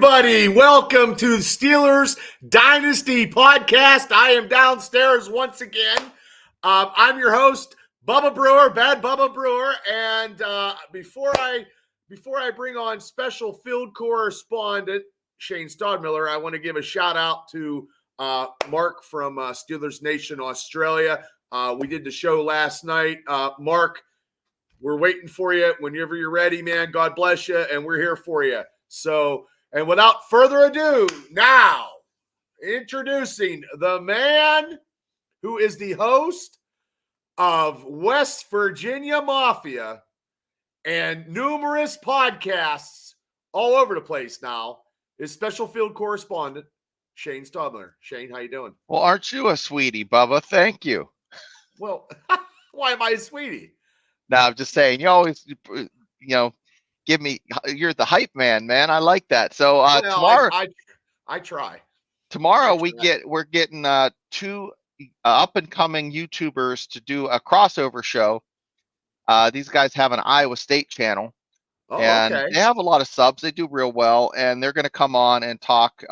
everybody. Welcome to the Steelers Dynasty podcast. I am downstairs once again. I'm your host, Bubba Brewer, Bad Bubba Brewer. And before I bring on special field correspondent Shane Stodmiller, I want to give a shout out to Mark from Steelers Nation Australia. We did the show last night. Mark, we're waiting for you whenever you're ready, man. God bless you, and we're here for you. So, and without further ado, now introducing the man who is the host of West Virginia Mafia and numerous podcasts all over the place now, is special field correspondent Shane Stodmiller. Shane, how you doing? Well, aren't you a sweetie, Bubba? Thank you. Well, why am I a sweetie? No, I'm just saying, you always, give me, you're the hype man, man. I like that. So tomorrow, I try. Tomorrow we're getting two up and coming YouTubers to do a crossover show. These guys have an Iowa State channel, and okay. they have a lot of subs. They do real well, and they're going to come on and talk.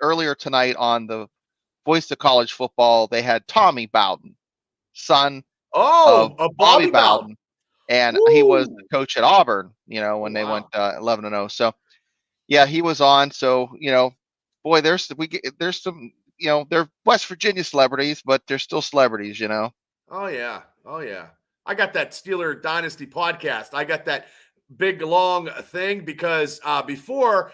Earlier tonight on the Voice of College Football, they had Tommy Bowden, son of Bobby Bowden. And Woo! He was the coach at Auburn, when they went 11-0. So, yeah, he was on. So, boy, there's some, they're West Virginia celebrities, but they're still celebrities, Oh yeah. I got that Steeler Dynasty podcast. I got that big long thing because before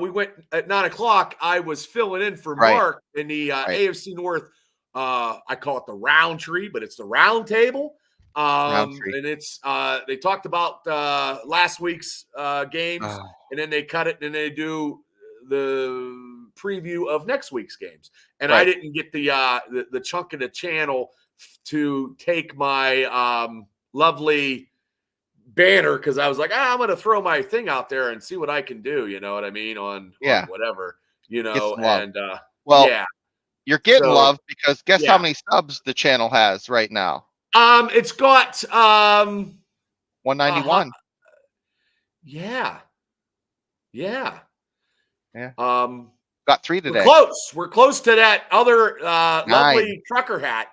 we went at 9:00, I was filling in for Mark in the AFC North. I call it the round tree, but it's the round table. And it's they talked about last week's games, and then they cut it, and they do the preview of next week's games. And I didn't get the chunk of the channel to take my lovely banner because I was like, I'm going to throw my thing out there and see what I can do. You know what I mean? On whatever, and you're getting love because guess how many subs the channel has right now? It's got 191. Yeah. Got 3 today. We're close to that other lovely trucker hat.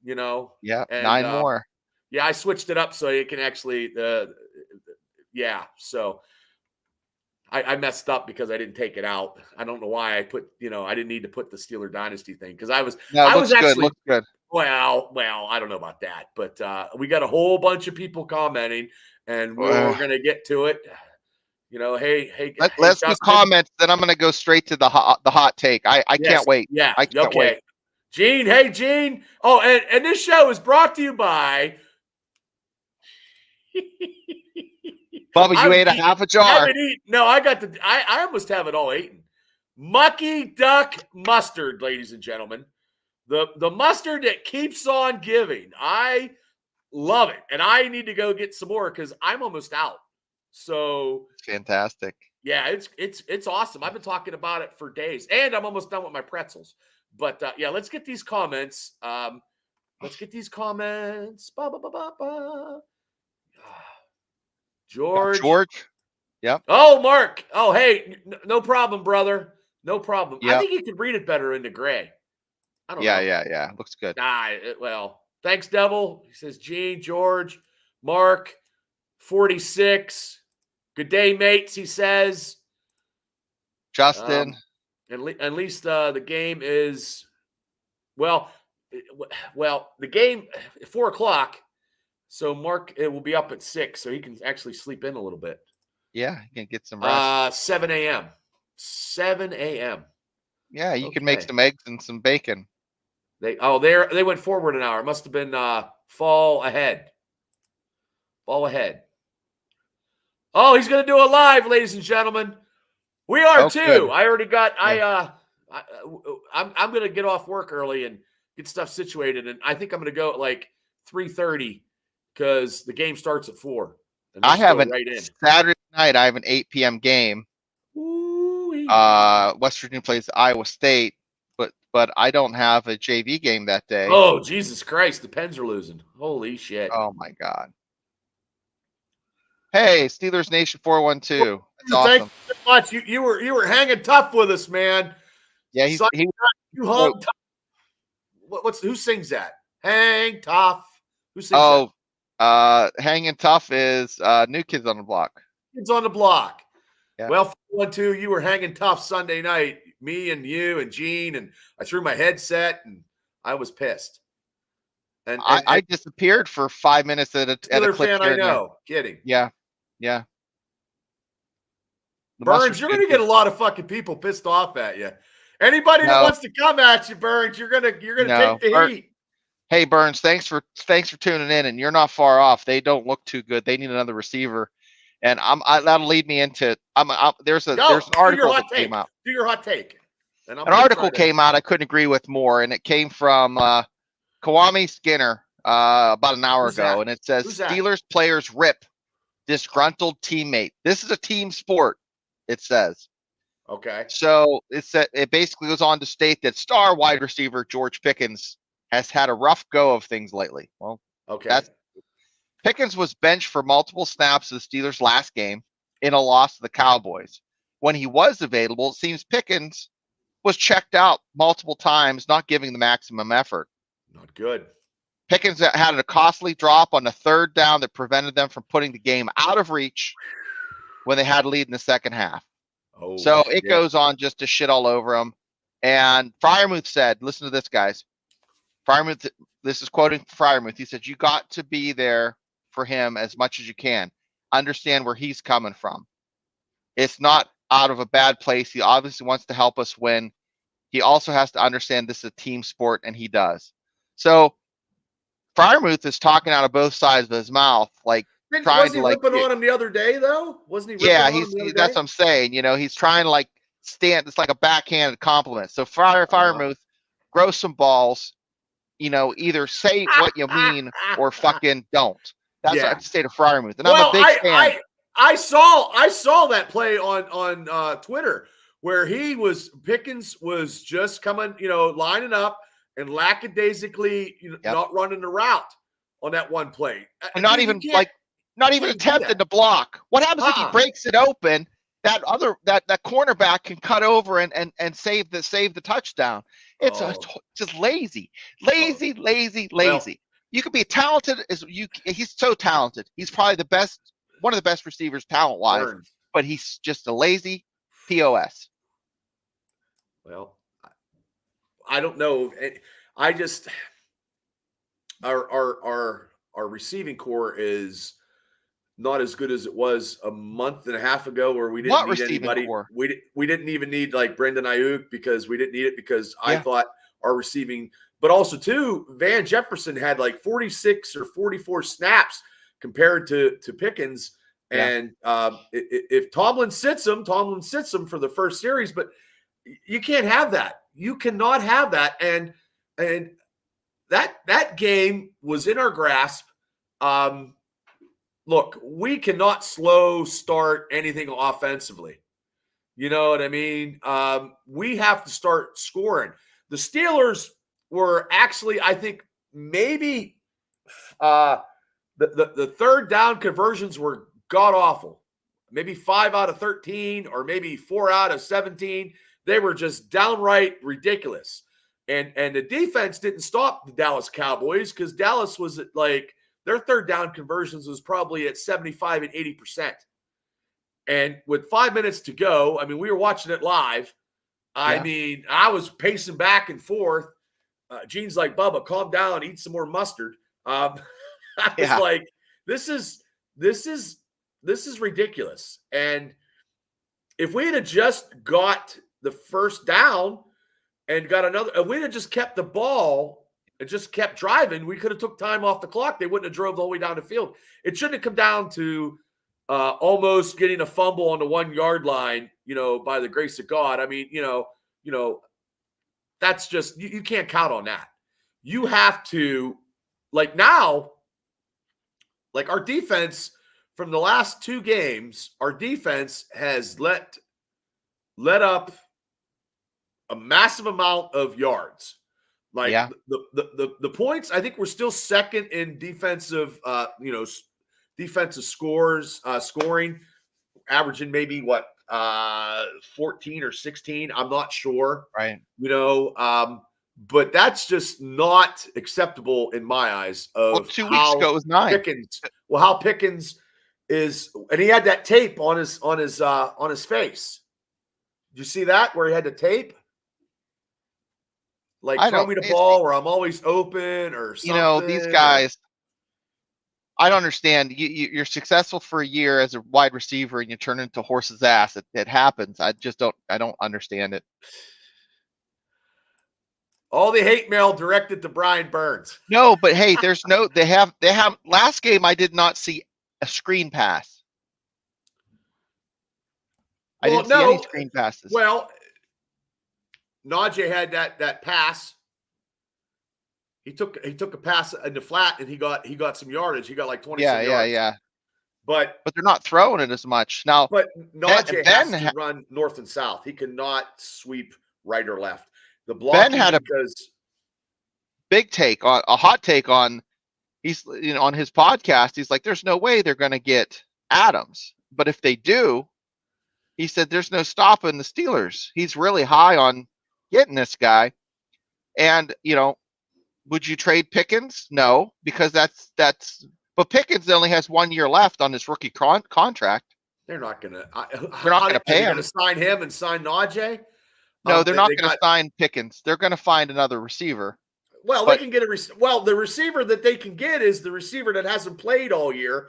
Yeah, and, 9 more. Yeah, I switched it up so it can actually. So I messed up because I didn't take it out. I don't know why I put. I didn't need to put the Steeler Dynasty thing because I was. No, I was actually looks good. Well, I don't know about that, but we got a whole bunch of people commenting, and we're going to get to it. Hey, let's do comments. Then I'm going to go straight to the hot take. I can't wait. Yeah, I can't wait. Gene, hey Gene. Oh, and this show is brought to you by. Bubba, you ate half a jar. No, I almost have it all eaten. Mucky Duck mustard, ladies and gentlemen. The mustard that keeps on giving. I love it. And I need to go get some more because I'm almost out. So fantastic. Yeah, it's awesome. I've been talking about it for days. And I'm almost done with my pretzels. But let's get these comments. George. Yep. Oh, Mark. Oh, hey, no problem, brother. No problem. Yep. I think you could read it better in the gray. I don't know. Yeah. Looks good. Well, thanks, Devil. He says, Gene, George, Mark, 46. Good day, mates, he says. Justin. At least the game is, well, the game, 4:00. So Mark, it will be up at 6, so he can actually sleep in a little bit. Yeah, he can get some rest. 7 a.m. 7 a.m. Yeah, you can make some eggs and some bacon. They went forward an hour. It must have been fall ahead. Fall ahead. Oh, he's going to do it live, ladies and gentlemen. We are too. Good. I already got. Yeah. I'm going to get off work early and get stuff situated, and I think I'm going to go at like 3:30 because the game starts at 4. I have Saturday night. I have an 8 p.m. game. Ooh-wee. West Virginia plays Iowa State, but I don't have a JV game that day. Oh, Jesus Christ! The Pens are losing. Holy shit! Oh my God! Hey, Steelers Nation 412. That's Thank awesome. you so much. You were hanging tough with us, man. Yeah, Son, he you hung tough. Who sings that? Hang tough. Who sings that? Hanging tough is New Kids on the Block. Kids on the Block. Yeah. Well, 412, you were hanging tough Sunday night. Me and you and Gene, and I threw my headset, and I was pissed. And I disappeared for 5 minutes at a clip fan here I and there. know. Kidding. Yeah. Burns, you're going to get a lot of fucking people pissed off at you. Anybody that wants to come at you, Burns, you're gonna take the heat. Hey Burns, thanks for tuning in, and you're not far off. They don't look too good. They need another receiver, and that'll lead me into there's an article that came out. Do your hot take. An article came out I couldn't agree with more, and it came from Kwame Skinner about an hour ago, and it says Steelers players rip disgruntled teammate. This is a team sport, it says. Okay. So it basically goes on to state that star wide receiver George Pickens has had a rough go of things lately. Well, okay. Pickens was benched for multiple snaps of the Steelers' last game in a loss to the Cowboys. When he was available, it seems Pickens was checked out multiple times, not giving the maximum effort. Not good. Pickens had a costly drop on a third down that prevented them from putting the game out of reach when they had a lead in the second half. Oh, so it goes on just to shit all over him. And Freiermuth said, listen to this, guys. Freiermuth, this is quoting Freiermuth. He said, you got to be there for him as much as you can. Understand where he's coming from. It's not out of a bad place. He obviously wants to help us win. He also has to understand this is a team sport, and he does. So Freiermuth is talking out of both sides of his mouth, like wasn't he ripping on him the other day, though? Wasn't he? Yeah, that's what I'm saying. You know, he's trying to like stand. It's like a backhanded compliment. So Freiermuth, grow some balls. You know, either say what you mean or fucking don't. That's what I have to say to Freiermuth. And I'm a big fan. I saw that play on Twitter where Pickens was just coming, lining up and lackadaisically, not running the route on that one play. And not even attempted to block. What happens if he breaks it open? That cornerback can cut over and save the touchdown. It's just lazy. Well, you could be talented he's so talented. He's probably one of the best receivers talent-wise, but he's just a lazy POS. Well, I don't know. I just our receiving core is not as good as it was a month and a half ago, where we didn't need anybody. We didn't even need like Brendan Ayuk because we didn't need it because I thought our receiving, but also too, Van Jefferson had like 46 or 44 snaps compared to Pickens. And if Tomlin sits him for the first series, but you can't have that. You cannot have that. And that game was in our grasp. Look, we cannot slow start anything offensively. You know what I mean? We have to start scoring. The Steelers were actually, I think, maybe the third down conversions were god-awful. Maybe 5 out of 13 or maybe 4 out of 17. They were just downright ridiculous. And the defense didn't stop the Dallas Cowboys because Dallas was at like their third down conversions was probably at 75 and 80%. And with 5 minutes to go, I mean, we were watching it live. I mean, I was pacing back and forth. Gene's like, Bubba, calm down, eat some more mustard. I was like, this is ridiculous. And if we had just got the first down and got another, if we had just kept the ball and just kept driving, we could have took time off the clock. They wouldn't have drove the whole way down the field. It shouldn't have come down to almost getting a fumble on the 1 yard line, by the grace of God. I mean, that's just, you can't count on that. You have to, like now, like our defense from the last 2 games, our defense has let up a massive amount of yards. Like the points, I think we're still second in defensive, defensive scoring, averaging maybe 14 or 16. I'm not sure. Right. But that's just not acceptable in my eyes of 2 weeks how ago it was 9. how Pickens is, and he had that tape on his face. Did you see that where he had the tape? Like, throw me the ball or I'm always open or something. These guys, I don't understand. You're successful for a year as a wide receiver and you turn into horse's ass. It happens. I don't understand it. All the hate mail directed to Brian Burns. No, but hey, they have last game I did not see a screen pass. I didn't see any screen passes. Well, Najee had that pass. He took a pass in the flat and he got some yardage. He got like 20 yards. Yeah. But they're not throwing it as much now. But Najee has to run north and south. He cannot sweep right or left. The blocking Ben had a big take on a hot take on on his podcast. He's like, there's no way they're going to get Adams, but if they do, he said there's no stopping the Steelers. He's really high on getting this guy. And would you trade Pickens? No, because but Pickens only has 1 year left on his rookie contract. They're not going to. They're not going to pay him. They're going to sign him and sign Najee. No, they're not going to sign Pickens. They're going to find another receiver. Well, they can get the receiver that they can get is the receiver that hasn't played all year,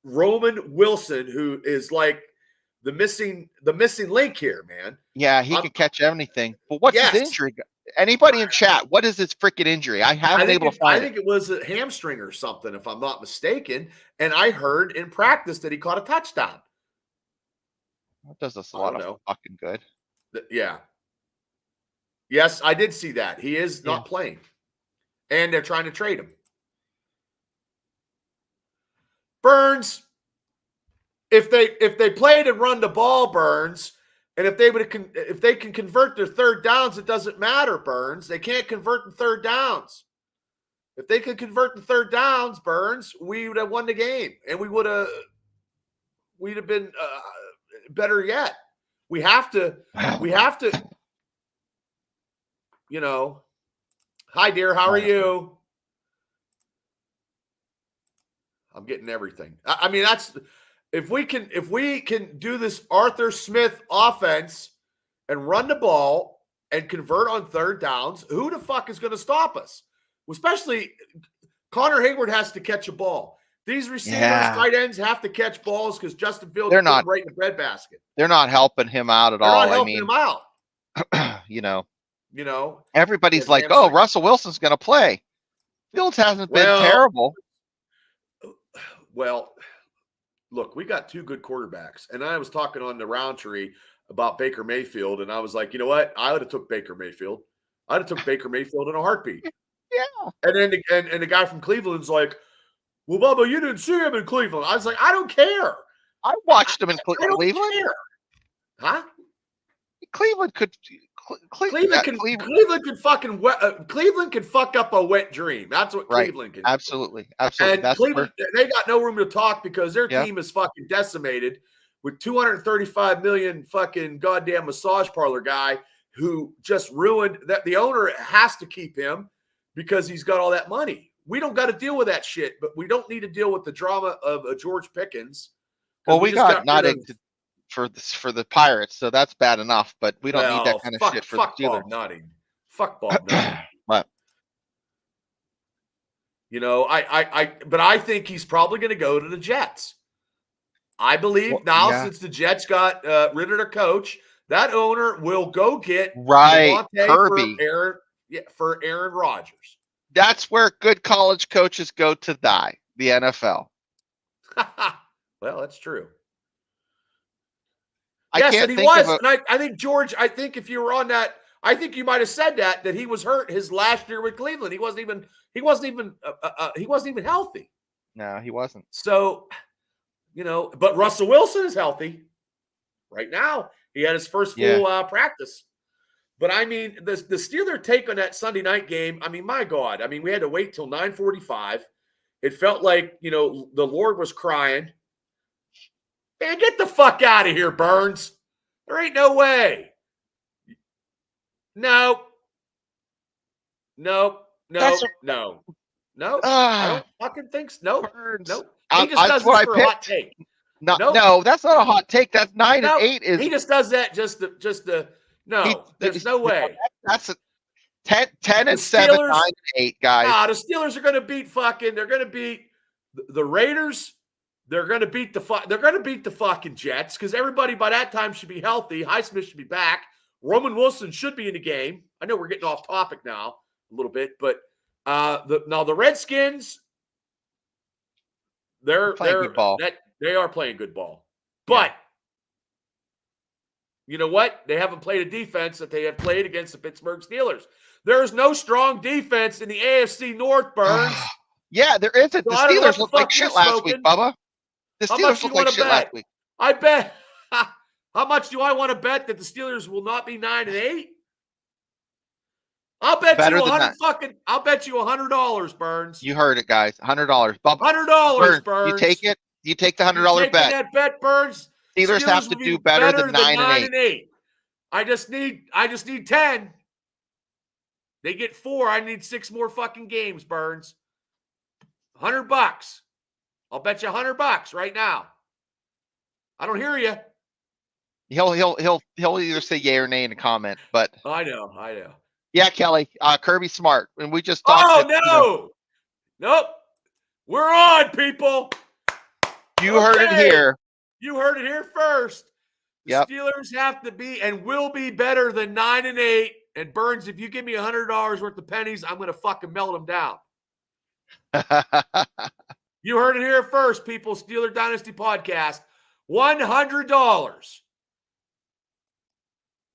Roman Wilson, who is like the missing link here, man. Yeah, he can catch anything. But what's his injury? Anybody in chat? What is his freaking injury? I haven't been able to find it. I think it was a hamstring or something, if I'm not mistaken. And I heard in practice that he caught a touchdown. That does us a lot of fucking good. Yeah. Yes, I did see that. He is not playing. And they're trying to trade him. Burns, if they played and run the ball, Burns, and if they can convert their third downs, it doesn't matter, Burns. They can't convert the third downs. If they could convert the third downs, Burns, we would have won the game, and we'd have been better yet. We have to. Hi, dear. How are you? I'm getting everything. I mean, that's if we can do this Arthur Smith offense and run the ball and convert on third downs, who the fuck is going to stop us? Especially Connor Hayward has to catch a ball. These receivers, tight ends have to catch balls because Justin Fields is right in the breadbasket. They're not helping him out at all. They're not helping him out. Everybody's like, oh, Russell Wilson's going to play. Fields hasn't been terrible. Well, look, we got two good quarterbacks. And I was talking on the Roundtree about Baker Mayfield, and I was like, you know what? I would have took Baker Mayfield. I'd have took Baker Mayfield in a heartbeat. Yeah. And then and the guy from Cleveland's like, well, Bubba, you didn't see him in Cleveland. I was like, I don't care. I watched him in Cleveland. Care. Huh? Cleveland could fuck up a wet dream. That's what Cleveland can do. Absolutely. And Cleveland, they got no room to talk because their team is fucking decimated with $235 million fucking goddamn massage parlor guy who just ruined that. The owner has to keep him because he's got all that money. We don't got to deal with that shit, but we don't need to deal with the drama of George Pickens. Well, we got nodding for the Pirates, so that's bad enough. But we don't need that kind of shit for the Steelers. Fuck Bob Nutting. What? But I think he's probably going to go to the Jets. I believe since the Jets got rid of their coach, that owner will go get Kirby for Aaron Rodgers. That's where good college coaches go to die. The NFL. Well, that's true. I think George. I think if you were on that, I think you might have said that he was hurt his last year with Cleveland. He wasn't even healthy. No, he wasn't. So, but Russell Wilson is healthy right now. He had his first full practice. But I mean, the Steeler take on that Sunday night game. I mean, my God. I mean, we had to wait till 9:45. It felt like, the Lord was crying. Man, get the fuck out of here, Burns. There ain't no way. No. No. That's No. I don't fucking think so. Burns. Nope. He just That's does what this I for a picked. hot take. No, that's not a hot take. That's 9 and 8 is. He just does that just to there's no way. That's a 10 and 7, 9 and 8, guys. Nah, the Steelers are going to beat they're going to beat the Raiders. They're going to beat the fucking Jets because everybody by that time should be healthy. Highsmith should be back. Roman Wilson should be in the game. I know we're getting off topic now a little bit, but the Redskins, they're playing good ball. They are playing good ball. But you know what? They haven't played a defense that they have played against the Pittsburgh Steelers. There is no strong defense in the AFC North, Burns. Yeah, there isn't. So the Steelers looked like shit last week, Bubba. The Steelers looked like shit last week. I bet. How much do I want to bet that the Steelers will not be 9 and 8? I'll bet you $100, Burns. You heard it, guys. $100. $100, Burns. You take it. You take the $100 bet. That bet, Burns. Steelers have to do better than 9 and 8. I just need 10. They get 4. I need 6 more fucking games, Burns. $100. I'll bet you $100 right now. I don't hear you. He'll either say yay or nay in the comment, but I know. Yeah, Kelly, Kirby Smart, and we just talked. Nope. We're on, people. You heard it here. You heard it here first. The Steelers have to be and will be better than 9 and 8. And Burns, if you give me $100 worth of pennies, I'm gonna fucking melt them down. You heard it here first, people. Steeler Dynasty podcast. $100.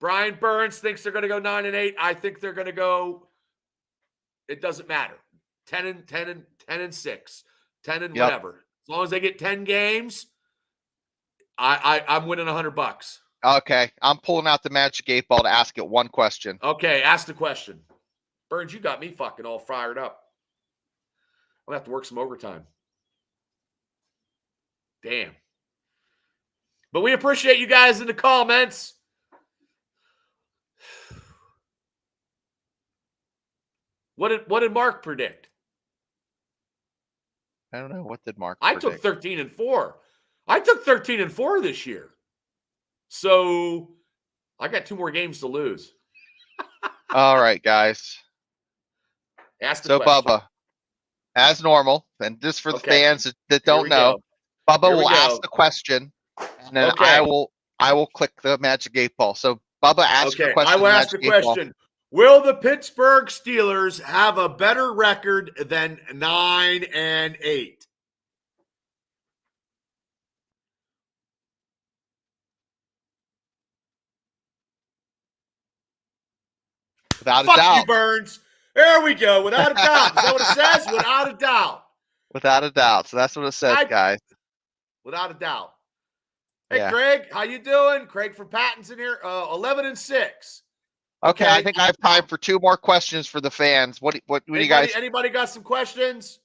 Brian Burns thinks they're going to go 9 and 8. I think they're going to go. It doesn't matter. 10 and 6, 10 and whatever. As long as they get 10 games, I'm winning $100. Okay, I'm pulling out the Magic 8 Ball to ask it one question. Okay, ask the question. Burns, you got me fucking all fired up. I'm gonna have to work some overtime. Damn. But we appreciate you guys in the comments. What did Mark predict? I don't know. What did Mark predict? I took 13 and 4. I took 13 and 4 this year. So I got 2 more games to lose. All right, guys. Ask the question. Bubba, as normal, and just for the fans that don't know, Bubba will ask the question, and then I will click the Magic 8 Ball. So Bubba, ask the question. I will ask the question. Will the Pittsburgh Steelers have a better record than 9 and 8? Without a doubt. Fuck you, Burns. There we go. Without a doubt. Is that what it says? Without a doubt. Without a doubt. So that's what it says, guys. Without a doubt. Hey, Craig, how you doing? Craig from Pattinson here. 11 and 6. Okay, I think I have time for 2 more questions for the fans. What do you guys? Anybody got some questions?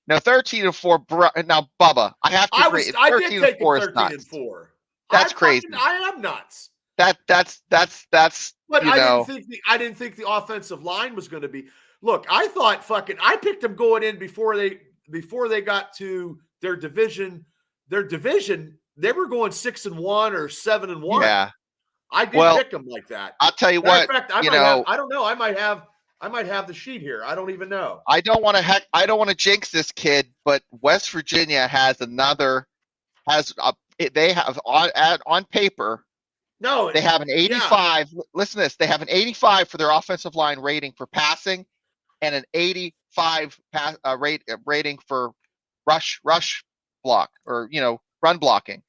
No, 13 and 4. Now, Bubba, I have to agree. I did take 13 and 4. That's crazy. I am nuts. That's. But I didn't think the offensive line was going to be. Look, I thought I picked them going in before they got to their division. Their division, they were going 6 and 1 or 7 and 1. Yeah. I did pick them like that. I'll tell you what. In fact, I don't know. I might have the sheet here. I don't even know. I don't want to jinx this kid, but West Virginia they have on paper. No, they have an 85. Yeah. Listen to this. They have an 85 for their offensive line rating for passing, and an 85 rating for rush block or run blocking.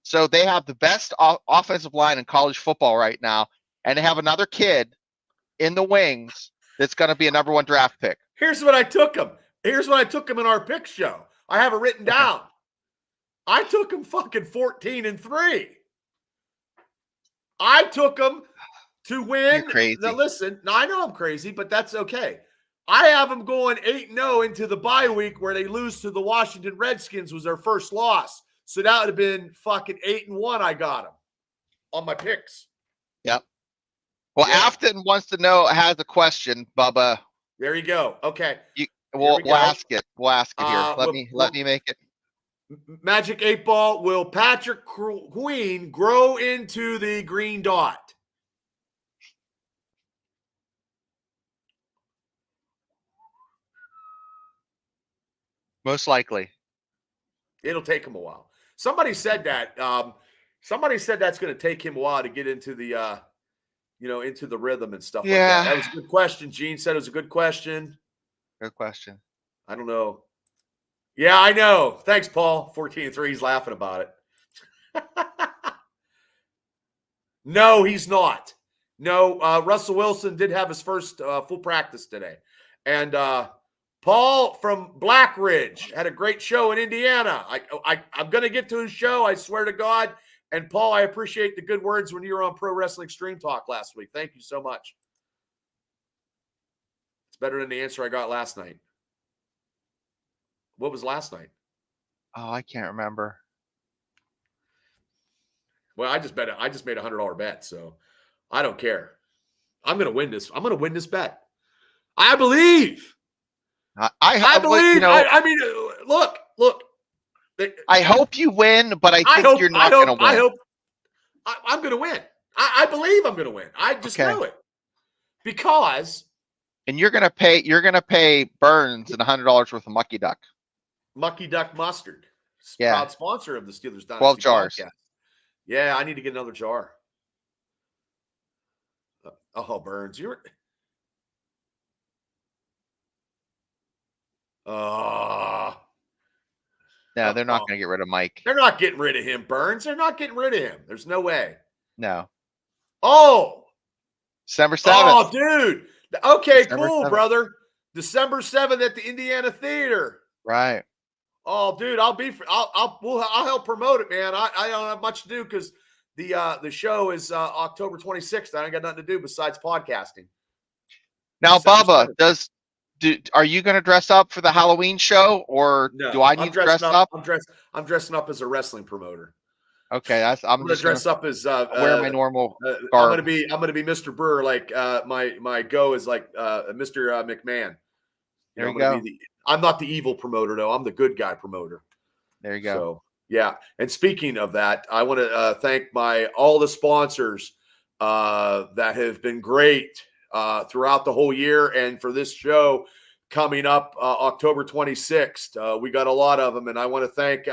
So they have the best offensive line in college football right now, and they have another kid in the wings that's going to be a number 1 draft pick. Here's what I took him. In our pick show. I have it written down. I took him fucking 14 and 3. I took him to win. You're crazy. Now listen, I know I'm crazy, but that's okay. I have them going 8-0 into the bye week where they lose to the Washington Redskins was their first loss. So that would have been fucking 8-1. I got them on my picks. Yep. Well, Yeah. Afton wants to know, has a question, Bubba. There you go. Okay. We'll ask it. We'll ask it here. Let me make it. Magic 8 Ball, will Patrick Queen grow into the green dot? Most likely. It'll take him a while. Somebody said that. Somebody said that's going to take him a while to get into the, into the rhythm and stuff like that. That was a good question. Gene said it was a good question. Good question. I don't know. Yeah, I know. Thanks, Paul. 14-3. He's laughing about it. No, he's not. No, Russell Wilson did have his first full practice today. And Paul from Black Ridge had a great show in Indiana. I'm going to get to his show, I swear to God. And Paul, I appreciate the good words when you were on Pro Wrestling Extreme Talk last week. Thank you so much. It's better than the answer I got last night. What was last night? Oh, I can't remember. Well, I just made a $100 bet, so I don't care. I'm going to win this. I'm going to win this bet. I believe. I believe. I mean, look. I hope you win, but I think you're not going to win. I'm going to win. I believe I'm going to win. I just know it because. And you're going to pay Burns $100 worth of Mucky Duck. Mucky Duck mustard. Yeah. Proud sponsor of the Steelers Dynasty 12 jars. Podcast. Yeah, I need to get another jar. Oh, Burns, you're. No, they're not going to get rid of Mike. They're not getting rid of him, Burns. They're not getting rid of him. There's no way. No. Oh. December 7th. Oh, dude. Okay, December cool, 7th. Brother. December 7th at the Indiana Theater. Right. Oh, dude, I'll help promote it, man. I don't have much to do because the show is October 26th. I ain't got nothing to do besides podcasting. Now, December Bubba, 7th. are you going to dress up for the Halloween show, or do I need to dress up? I'm dressing up as a wrestling promoter. Okay, I'm going to dress up as wear my normal garb. I'm going to be Mr. Burr, like my go is like Mr. McMahon. There you go. I'm not the evil promoter though. I'm the good guy promoter. There you go. So yeah. And speaking of that, I want to thank all the sponsors that have been great throughout the whole year, and for this show coming up October 26th. We got a lot of them, and I want to thank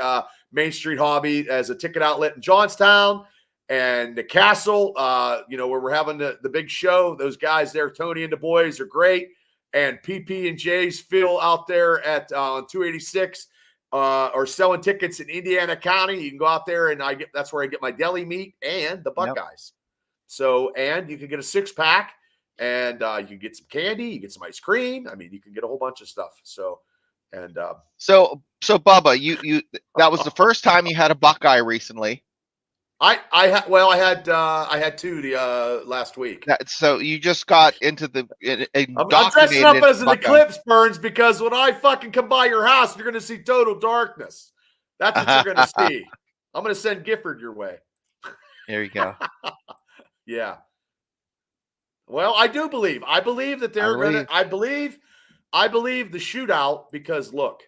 Main Street Hobby as a ticket outlet in Johnstown, and the Castle, where we're having the big show. Those guys there, Tony and the boys, are great. And PP and J's Phil out there at 286 are selling tickets in Indiana County. You can go out there, and that's where I get my deli meat and the Buckeyes. Yep. So, and you can get a 6-pack. And you can get some candy, you get some ice cream. I mean, you can get a whole bunch of stuff. So, and so Bubba, you that was the first time you had a Buckeye recently. I had two the last week. So you just got into the. I'm dressing up as an Eclipse, Burns, because when I fucking come by your house, you're going to see total darkness. That's what you're going to see. I'm going to send Gifford your way. There you go. Yeah. Well, I do believe. I believe that they're going to. I believe the shootout, because look,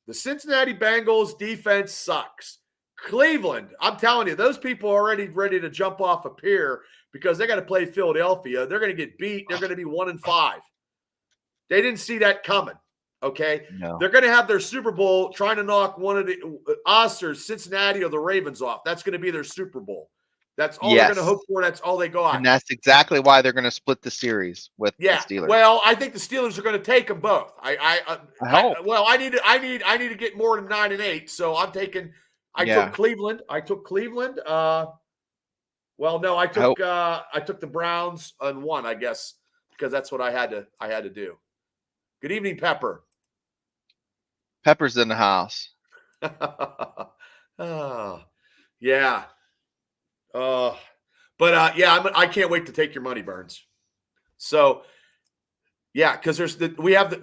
the Cincinnati Bengals defense sucks. Cleveland, I'm telling you, those people are already ready to jump off a pier because they got to play Philadelphia. They're going to get beat. They're going to be 1-5. They didn't see that coming. Okay, no. They're going to have their Super Bowl trying to knock one of us or Cincinnati or the Ravens off. That's going to be their Super Bowl. That's all they're going to hope for. That's all they got. And that's exactly why they're going to split the series with the Steelers. Well, I think the Steelers are going to take them both. I hope. I need to get more than 9-8. So I'm taking. I took Cleveland. I took the Browns on 1, I guess, because that's what I had to do. Good evening, Pepper. Pepper's in the house. Yeah. I can't wait to take your money, Burns. So Yeah, because we have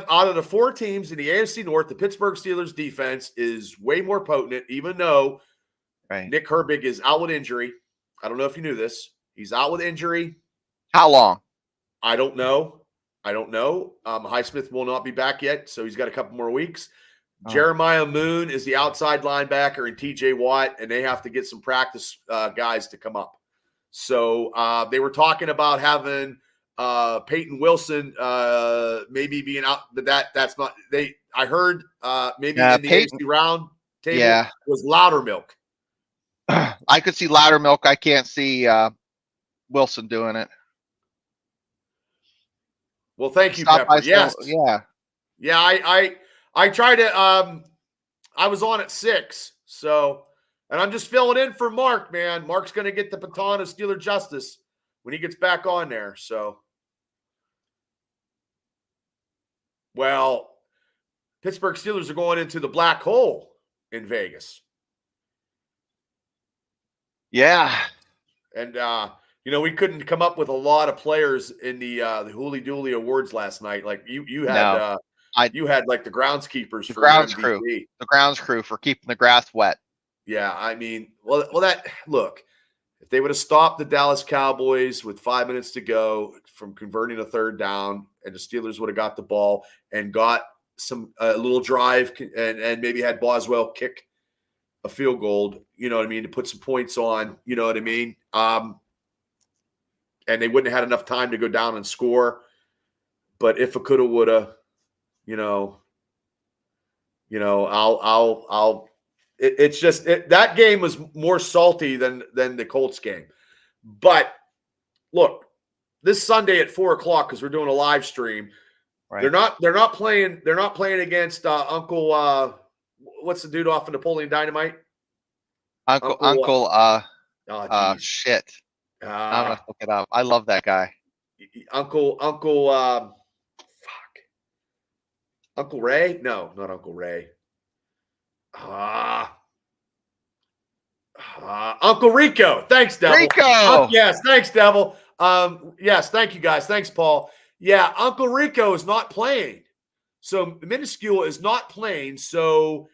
out of the 4 teams in the AFC North, the Pittsburgh Steelers defense is way more potent, even though Right. Nick Herbig is out with injury. I don't know if you knew this. He's out with injury. How long? I don't know. Highsmith will not be back yet, so he's got a couple more weeks. Oh. Jeremiah Moon is the outside linebacker, and TJ Watt, and they have to get some practice guys to come up. So they were talking about having Peyton Wilson maybe being out, but that's not. I heard maybe in the Peyton, AFC round table yeah. was Loudermilk. I could see Loudermilk. I can't see Wilson doing it. Well, thank you, Pepper. Yes, yeah. I tried to. I was on at 6, so, and I'm just filling in for Mark. Man, Mark's going to get the baton of Steeler justice when he gets back on there. So, well, Pittsburgh Steelers are going into the black hole in Vegas. Yeah. And we couldn't come up with a lot of players in the Hooly Dooly Awards last night. Like you had you had like the groundskeepers for grounds MVP. crew. The grounds crew for keeping the grass wet. Yeah, I mean, well that look, if they would have stopped the Dallas Cowboys with 5 minutes to go from converting a 3rd down, and the Steelers would have got the ball and got some little drive and maybe had Boswell kick a field goal, you know what I mean, to put some points on, you know what I mean? And they wouldn't have had enough time to go down and score. But if it coulda, woulda, it's just that game was more salty than the Colts game. But look, this Sunday at 4:00, because we're doing a live stream. Right. They're not playing against Uncle what's the dude off of Napoleon Dynamite? Shit. I'm gonna look it up. I love that guy. Uncle Ray? No, not Uncle Ray. Uncle Rico. Thanks, Devil. Rico. Yes, thanks, Devil. Yes, thank you guys. Thanks, Paul. Yeah, Uncle Rico is not playing. So Minuscule is not playing. So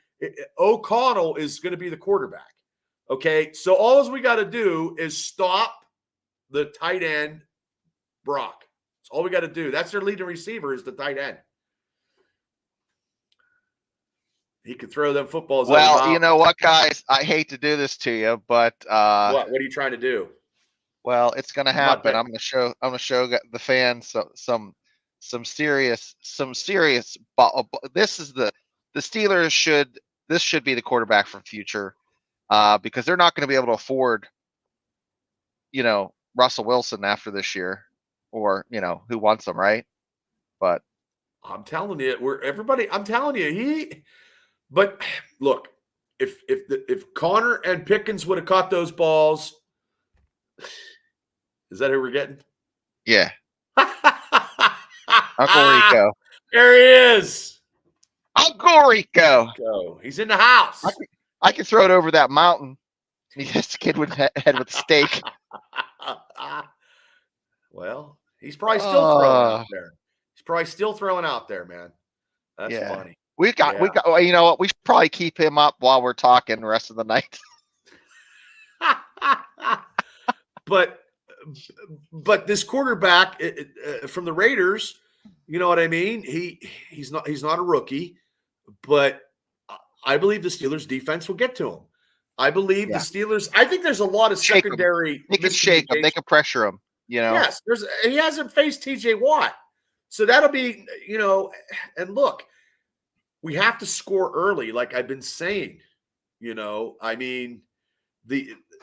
O'Connell is going to be the quarterback. Okay, so all we got to do is stop the tight end, Brock. That's all we got to do. That's their leading receiver is the tight end. He could throw them footballs. Well, you know what, guys? I hate to do this to you, but what are you trying to do? Well, it's going to happen. I'm going to show the fans some serious. This is the Steelers this should be the quarterback for future, because they're not going to be able to afford, Russell Wilson after this year, or who wants him, right? But I'm telling you, I'm telling you, But look, if Connor and Pickens would have caught those balls, is that who we're getting? Yeah. Uncle Rico. There he is. Uncle Rico. He's in the house. I can throw it over that mountain. He hits the kid with head with a stake. Well, he's probably still throwing out there. He's probably still throwing out there, man. That's funny. We got, you know what? We should probably keep him up while we're talking the rest of the night. But this quarterback from the Raiders, you know what I mean? He's not a rookie, but I believe the Steelers defense will get to him. I believe the Steelers. I think there's a lot of secondary. They can shake him. They can pressure him. Yes, he hasn't faced TJ Watt, so that'll be And look, we have to score early, like I've been saying. I mean,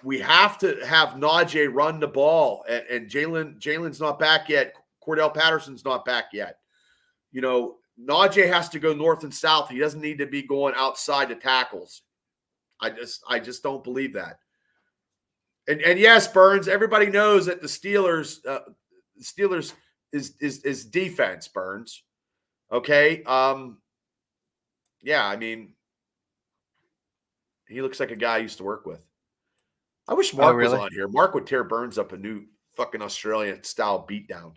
we have to have Najee run the ball, and Jalen's not back yet. Cordell Patterson's not back yet. Najee has to go north and south. He doesn't need to be going outside the tackles. I just don't believe that. And yes, Burns, everybody knows that the Steelers is defense, Burns. Okay. Yeah, I mean, he looks like a guy I used to work with. I wish Mark was on here. Mark would tear Burns up a new fucking Australian style beatdown.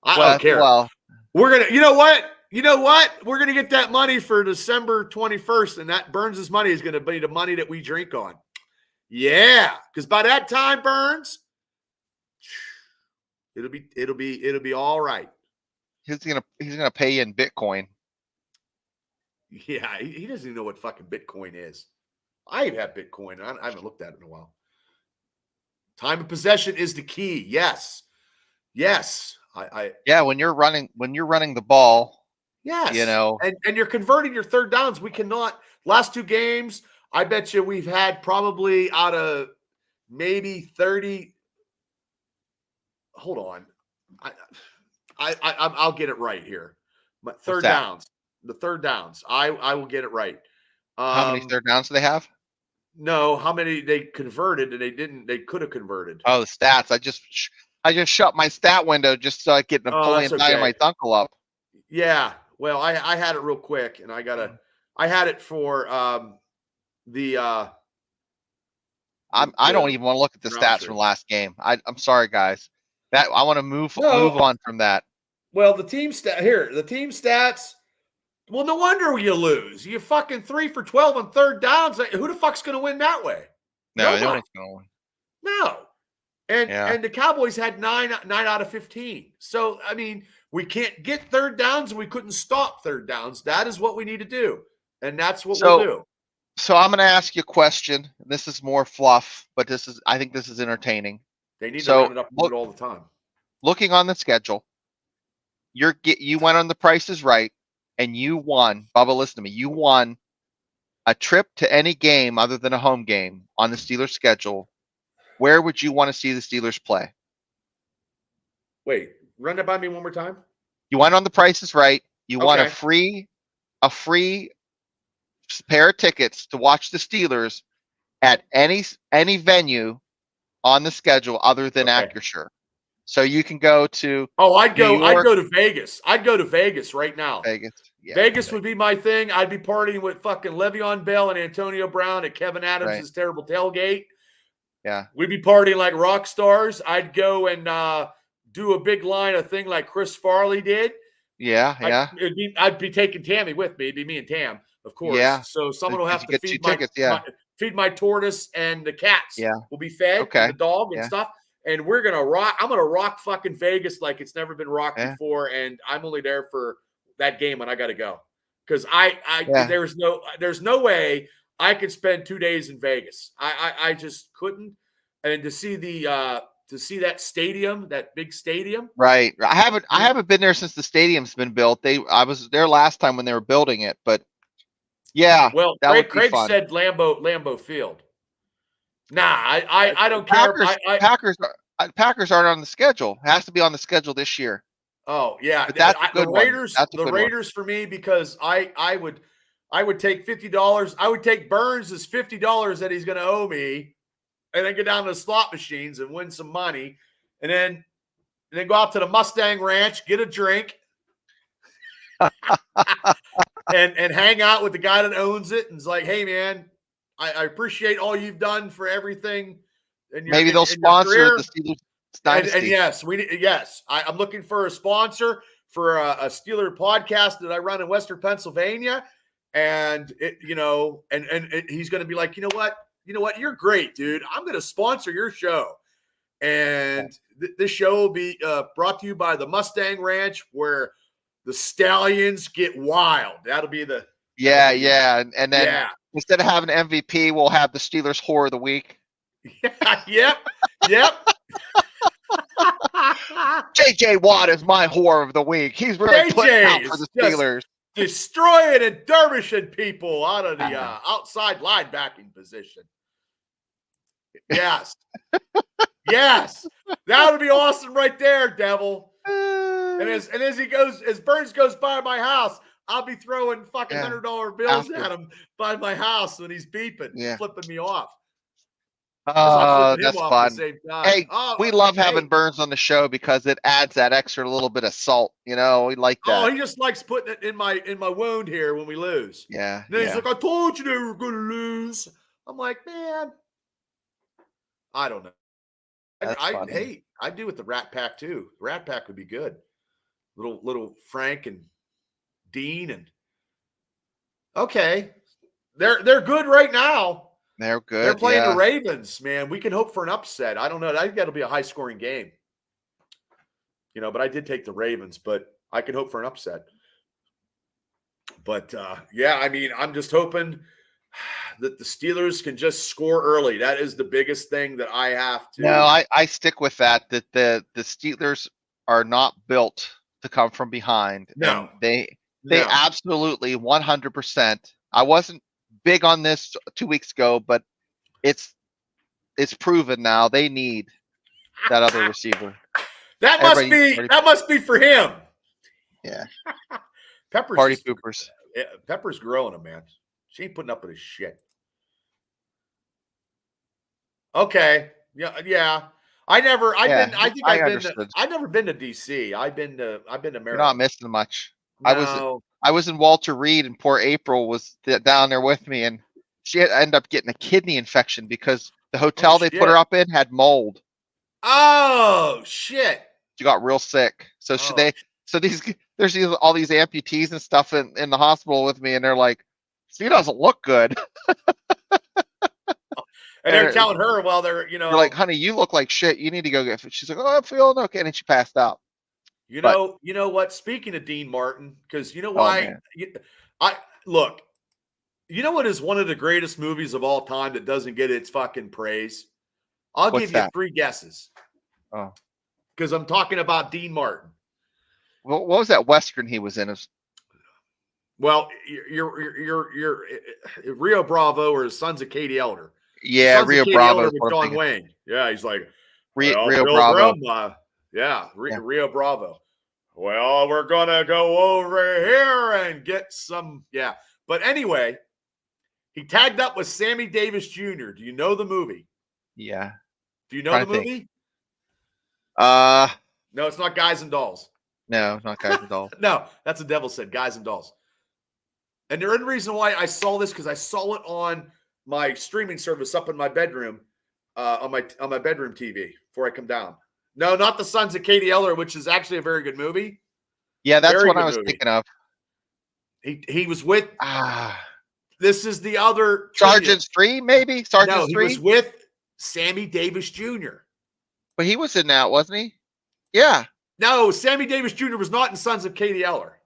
I don't care. Well, We're going to, you know what? We're going to get that money for December 21st, and that Burns' money is going to be the money that we drink on. Yeah, because by that time, Burns, it'll be all right. he's gonna pay you in Bitcoin. Yeah, he doesn't even know what fucking Bitcoin is. I have Bitcoin. I haven't looked at it in a while. Time of possession is the key. Yes. Yeah, when you're running the ball, Yes. you know, and you're converting your third downs. We cannot. Last two games, I bet you we've had probably out of maybe 30. Hold on. I'll get it right here. But third downs. The third downs. I will get it right. How many third downs do they have? No, how many they converted and they didn't. They could have converted. Oh, the stats. I just shut my stat window just so I get Napoleon Dynamite's uncle up. Yeah. Well, I had it real quick, and I had it for the. I don't even want to look at the stats from last game. I'm sorry, guys. That I want to move on from that. Well, the team stats. Well, no wonder you lose. You fucking 3 for 12 on third downs. Who the fuck's going to win that way? No one's going to win. No. And the Cowboys had 9 out of 15. So, I mean, we can't get third downs and we couldn't stop third downs. That is what we need to do. And that's what we'll do. So I'm going to ask you a question. This is more fluff, but I think this is entertaining. They need to round it up and do it all the time. Looking on the schedule, you went on The Price is Right, and you won. Bubba, listen to me. You won a trip to any game other than a home game on the Steelers schedule. Where would you want to see the Steelers play? Wait, run that by me one more time. You went on The Price is Right. You won a free pair of tickets to watch the Steelers at any venue on the schedule other than Acrisure. So you can go to I'd go to Vegas. I'd go to Vegas right now. Vegas. Yeah, Vegas would be my thing. I'd be partying with fucking Le'Veon Bell and Antonio Brown at Kevin Adams' terrible tailgate. Yeah. We'd be partying like rock stars. I'd go and do a big line of thing like Chris Farley did. Yeah. I'd be taking Tammy with me. It'd be me and Tam, of course. Yeah. So someone will have to feed my tortoise, and the cats will be fed, and the dog and stuff. And we're gonna rock. I'm gonna rock fucking Vegas like it's never been rocked before. And I'm only there for that game, and I got to go because there's no way I could spend 2 days in Vegas. I just couldn't. And to see that stadium, that big stadium. Right. I haven't been there since the stadium's been built. I was there last time when they were building it, but yeah. Well, Craig said Lambeau Field. Nah, I don't care. Packers aren't on the schedule. It has to be on the schedule this year. Oh yeah, but that's a good Raiders. One. The Raiders for me because I would take $50. I would take Burns' $50 that he's going to owe me, and then go down to the slot machines and win some money, and then go out to the Mustang Ranch, get a drink, and hang out with the guy that owns it, and it's like, hey man, I appreciate all you've done for everything. And maybe they'll sponsor the Steelers Dynasty. And yes, I'm looking for a sponsor for a Steeler podcast that I run in Western Pennsylvania, and he's going to be like, you know what, you're great, dude. I'm going to sponsor your show, and this show will be brought to you by the Mustang Ranch, where the stallions get wild. That'll be the and then instead of having MVP, we'll have the Steelers Whore of the Week. Yep. JJ Watt is my whore of the week. He's really putting out for the Steelers. Destroying and dervishing people out of the outside linebacking position. Yes. Yes. That would be awesome right there, Devil. And as Burns goes by my house, I'll be throwing fucking $100 bills at him by my house when he's beeping, flipping me off. That's fun. Hey, we love having Burns on the show because it adds that extra little bit of salt. We like that. Oh, he just likes putting it in my wound here when we lose. Yeah. And then he's like, I told you they were going to lose. I'm like, man, I don't know. I'd do with the Rat Pack too. The Rat Pack would be good. little Frank and Dean, and okay, they're good right now. They're They're good. playing the Yeah. Ravens, man. We can hope for an upset. I don't know. I think that'll be a high scoring game. But I did take the Ravens, but I can hope for an upset. But yeah, I mean, I'm just hoping that the Steelers can just score early. That is the biggest thing that I have to. No, I stick with that the Steelers are not built to come from behind. No. And they absolutely 100%. I wasn't big on this 2 weeks ago, but it's proven now they need that other receiver. That must be for him. Yeah. Pepper's Party poopers. Pepper's growing him, man. She ain't putting up with his shit. Okay. Yeah. I've never been to DC. I've been to Maryland. You're not missing much. No. I was in Walter Reed, and poor April was down there with me, and she ended up getting a kidney infection because the hotel they put her up in had mold. Oh shit! She got real sick. So there's all these amputees and stuff in the hospital with me, and they're like, she doesn't look good. And they're telling her while they're like, honey, you look like shit. You need to go get. She's like, oh, I'm feeling okay, and then she passed out. You know what? Speaking of Dean Martin, because you know why? I look. You know what is one of the greatest movies of all time that doesn't get its fucking praise? I'll give you 3 guesses. Oh, because I'm talking about Dean Martin. Well, what was that Western he was in? Well, you're Rio Bravo or Sons of Katie Elder. Yeah, Rio Bravo with John Wayne. Yeah, he's like Rio Bravo. Rio Bravo. Well, we're gonna go over here and get some. Yeah, but anyway, he tagged up with Sammy Davis Jr. Do you know the movie? Yeah. Do you know the movie? No, it's not Guys and Dolls. No, not Guys and Dolls. No, that's the devil said Guys and Dolls. And the only reason why I saw this because I saw it on my streaming service up in my bedroom, on my bedroom TV before I come down. No, not the Sons of Katie Eller, which is actually a very good movie. Yeah, that's what I was thinking of. He was with. This is the other Sergeant 3, maybe Sergeant 3. He was with Sammy Davis Jr. But he was in that, wasn't he? Yeah. No, Sammy Davis Jr. was not in Sons of Katie Eller.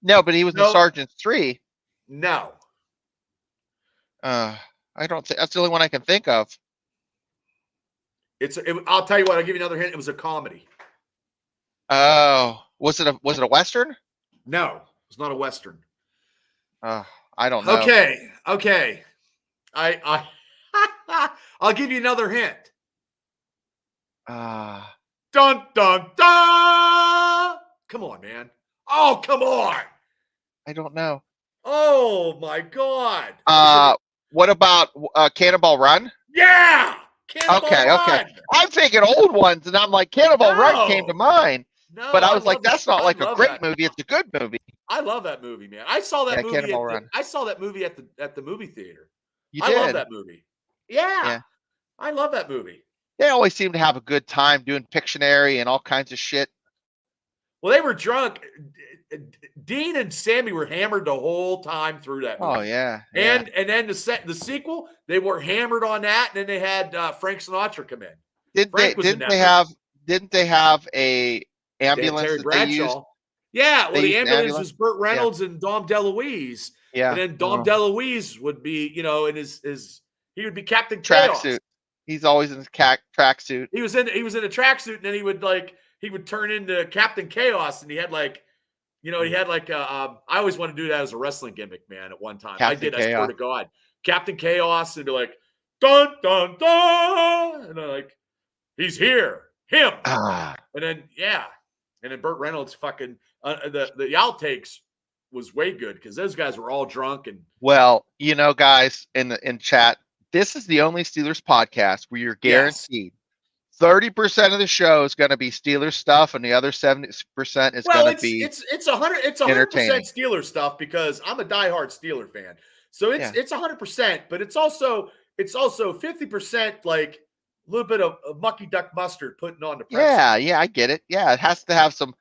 No, but he was in Sergeant 3. No. I don't think that's the only one I can think of. I'll tell you what. I'll give you another hint. It was a comedy. Oh, was it a Western? No, it's not a Western. I don't know. Okay. I'll give you another hint. Dun dun dun! Come on, man. Oh, come on. I don't know. Oh my God. What about Cannonball Run? Yeah. Cannonball Run. Okay. I'm thinking old ones, and I'm like, Cannonball Run came to mind. No, but I was like, that's not like a great movie. It's a good movie. I love that movie, man. I saw that movie. I saw that movie at the movie theater. I love that movie. Yeah. I love that movie. They always seem to have a good time doing Pictionary and all kinds of shit. Well, they were drunk. Dean and Sammy were hammered the whole time through that movie. Oh yeah. And then the sequel, they were hammered on that, and then they had Frank Sinatra come in. Didn't they have a ambulance Terry that Bradshaw. they used? Yeah, well, the ambulance was Burt Reynolds and Dom DeLuise. Yeah. And then Dom DeLuise would be, in his he would be Captain Chaos. Tracksuit. He's always in his tracksuit. He was in a tracksuit, and then he would turn into Captain Chaos, and he had I always want to do that as a wrestling gimmick, man. At one time, I swear to God, Captain Chaos, and be like, dun dun dun, and I'm like, he's here, him, and then Burt Reynolds fucking the outtakes was way good because those guys were all drunk and. Well, guys in chat. This is the only Steelers podcast where you're guaranteed 30% of the show is going to be Steelers stuff, and the other 70% is going to be it's 100% Steelers stuff because I'm a diehard Steeler fan. So it's 100%, but it's also 50% like a little bit of mucky duck mustard putting on the pretzel. Yeah, I get it. Yeah, it has to have some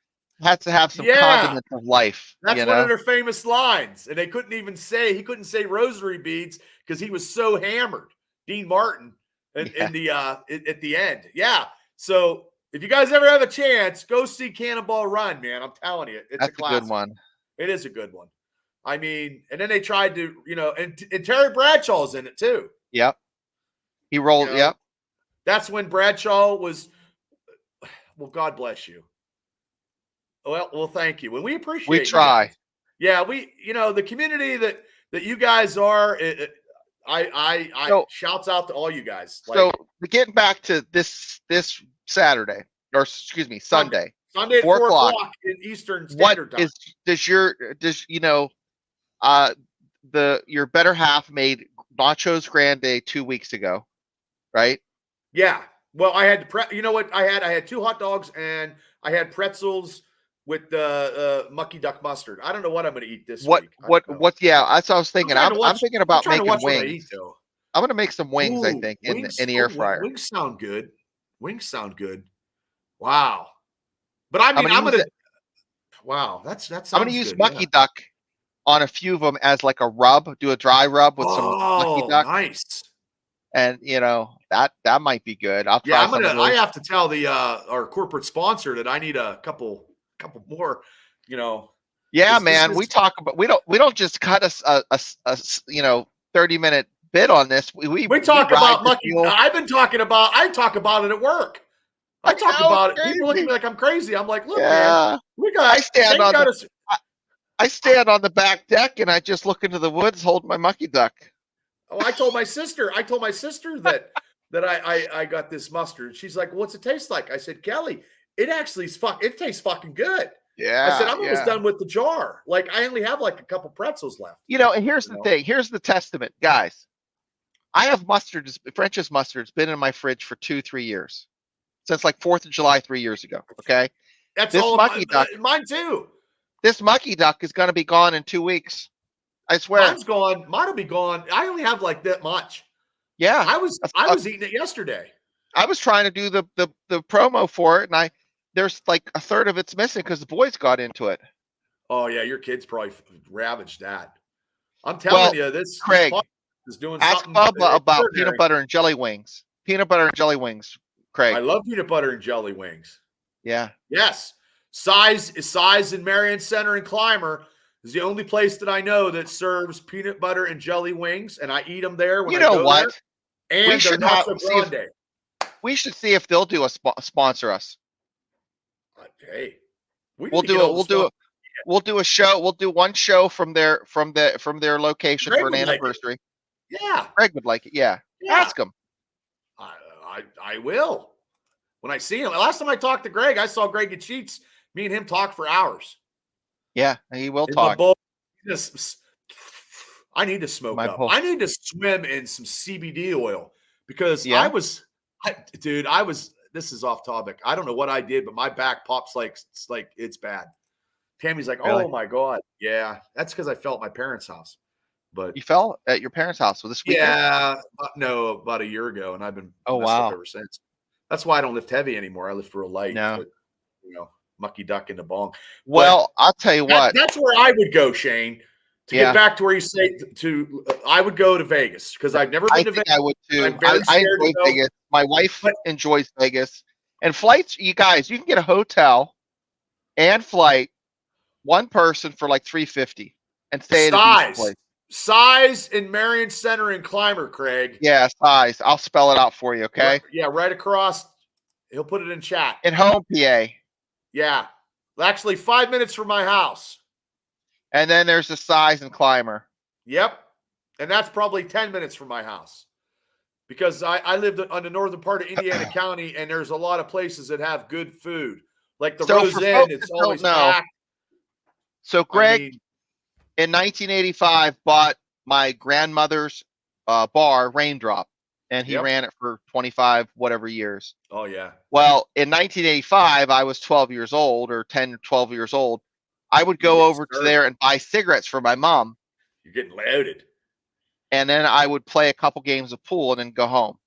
Had to have some Yeah. condiments of life. That's one of their famous lines. And he couldn't say rosary beads because he was so hammered. Dean Martin in the at the end. Yeah. So if you guys ever have a chance, go see Cannonball Run, man. I'm telling you, it's That's a classic. good one. It is a good one. I mean, and then they tried to, and Terry Bradshaw's in it too. Yep. He rolled. Yep. That's when Bradshaw was. Well, God bless you. Well, thank you. When we appreciate, we try. Yeah, the community that you guys are. I shouts out to all you guys. So getting back to this Saturday, or excuse me, Sunday at 4 o'clock in Eastern Standard Time. Your better half made nachos grande 2 weeks ago, right? Yeah. Well, I had you know what I had? I had 2 hot dogs and I had pretzels with the mucky duck mustard. I don't know what I'm going to eat this week. Yeah, that's what I was thinking. I'm thinking about making wings. Eat, I'm going to make some wings, I think, in the air fryer. Wings sound good. Wow. But I mean, I'm going to wow, that sounds good. I'm going to use mucky duck on a few of them as like a rub, do a dry rub with some mucky duck. Nice. And that might be good. I'll try I have to tell our corporate sponsor that I need a couple more, Yeah, man. We don't just cut a 30-minute bit on this. We talk about mucky. I talk about it at work. I talk about it. People look at me like I'm crazy. I'm like, look, man, I stand on the back deck and I just look into the woods, holding my mucky duck. Oh, I told my sister that I got this mustard. She's like, "What's it taste like?" I said, "Kelly, it actually it tastes fucking good." Yeah. I said, "I'm almost done with the jar. Like, I only have like a couple pretzels left." And here's the thing. Here's the testament, guys. I have French's mustard. It's been in my fridge for 2-3 years, since like 4th of July 3 years ago. Okay. That's all mucky duck. Mine too. This mucky duck is going to be gone in 2 weeks. I swear. Mine's gone. Mine'll be gone. I only have like that much. Yeah. I was eating it yesterday. I was trying to do the promo for it, and there's like a third of it's missing because the boys got into it. Oh yeah, your kids probably ravaged that. I'm telling you, this Craig is doing ask something. Bubba about peanut butter and jelly wings. Peanut butter and jelly wings, Craig. I love peanut butter and jelly wings. Yeah. Yes. Size in Marion Center and Clymer is the only place that I know that serves peanut butter and jelly wings, and I eat them there when I go there. And we should see if they'll do sponsor us. Hey, we'll do a show. We'll do one show from their location for an anniversary. Yeah, Greg would like it. Yeah. Ask him. I will when I see him. Last time I talked to Greg, I saw Greg at Sheets. Me and him talk for hours. Yeah, he will talk. I need to smoke up. I need to swim in some CBD oil because this is off topic. I don't know what I did, but my back pops like it's bad. Tammy's like, really? Oh my God. Yeah. That's because I fell at my parents' house. But you fell at your parents' house this weekend? Yeah. No, about a year ago. And I've been messed up ever since. That's why I don't lift heavy anymore. I lift real light. No. But, mucky duck in the bong. Well, I'll tell you what. That's where I would go, Shane. To get back to where you say I would go to Vegas because I've never been to Vegas. I would too. I enjoy Vegas. My wife enjoys Vegas. And flights, you guys, you can get a hotel and flight, one person for like $350 and stay at a decent place. Size in Marion Center and Clymer, Craig. Yeah, size. I'll spell it out for you, okay? Right across. He'll put it in chat. In home, PA. Yeah. Actually, 5 minutes from my house. And then there's the Size and Clymer. Yep. And that's probably 10 minutes from my house. Because I lived on the northern part of Indiana County, and there's a lot of places that have good food. Like the Rose Inn, it's always packed. So Greg, in 1985, bought my grandmother's bar, Raindrop. And he ran it for 25 whatever years. Oh, yeah. Well, in 1985, I was 12 years old or 10, 12 years old. I would go over to there and buy cigarettes for my mom. You're getting loaded. And then I would play a couple games of pool and then go home.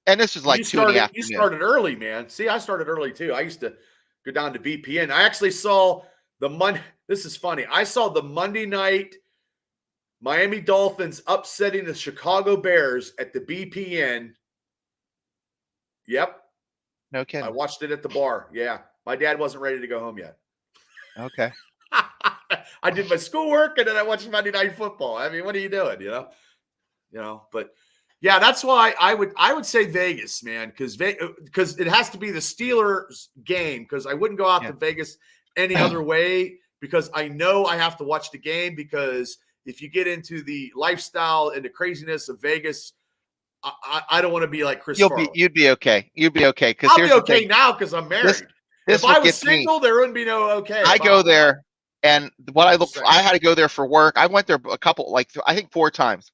And this was like 2 in the afternoon. You started early, man. See, I started early too. I used to go down to VPN. I actually saw the Monday. This is funny. I saw the Monday night Miami Dolphins upsetting the Chicago Bears at the BPN. Yep. No kidding. I watched it at the bar. Yeah. My dad wasn't ready to go home yet. Okay. I did my schoolwork and then I watched Monday Night Football. I mean, what are you doing? But yeah, that's why I would say Vegas, man, because it has to be the Steelers game, because I wouldn't go out to Vegas any other way, because I know I have to watch the game, because if you get into the lifestyle and the craziness of Vegas, I don't want to be like Chris Farley. You'd be okay. You'd be okay. I'll be okay now because I'm married. If I was single, there wouldn't be no okay. I go there, and I had to go there for work. I went there a couple, I think 4 times,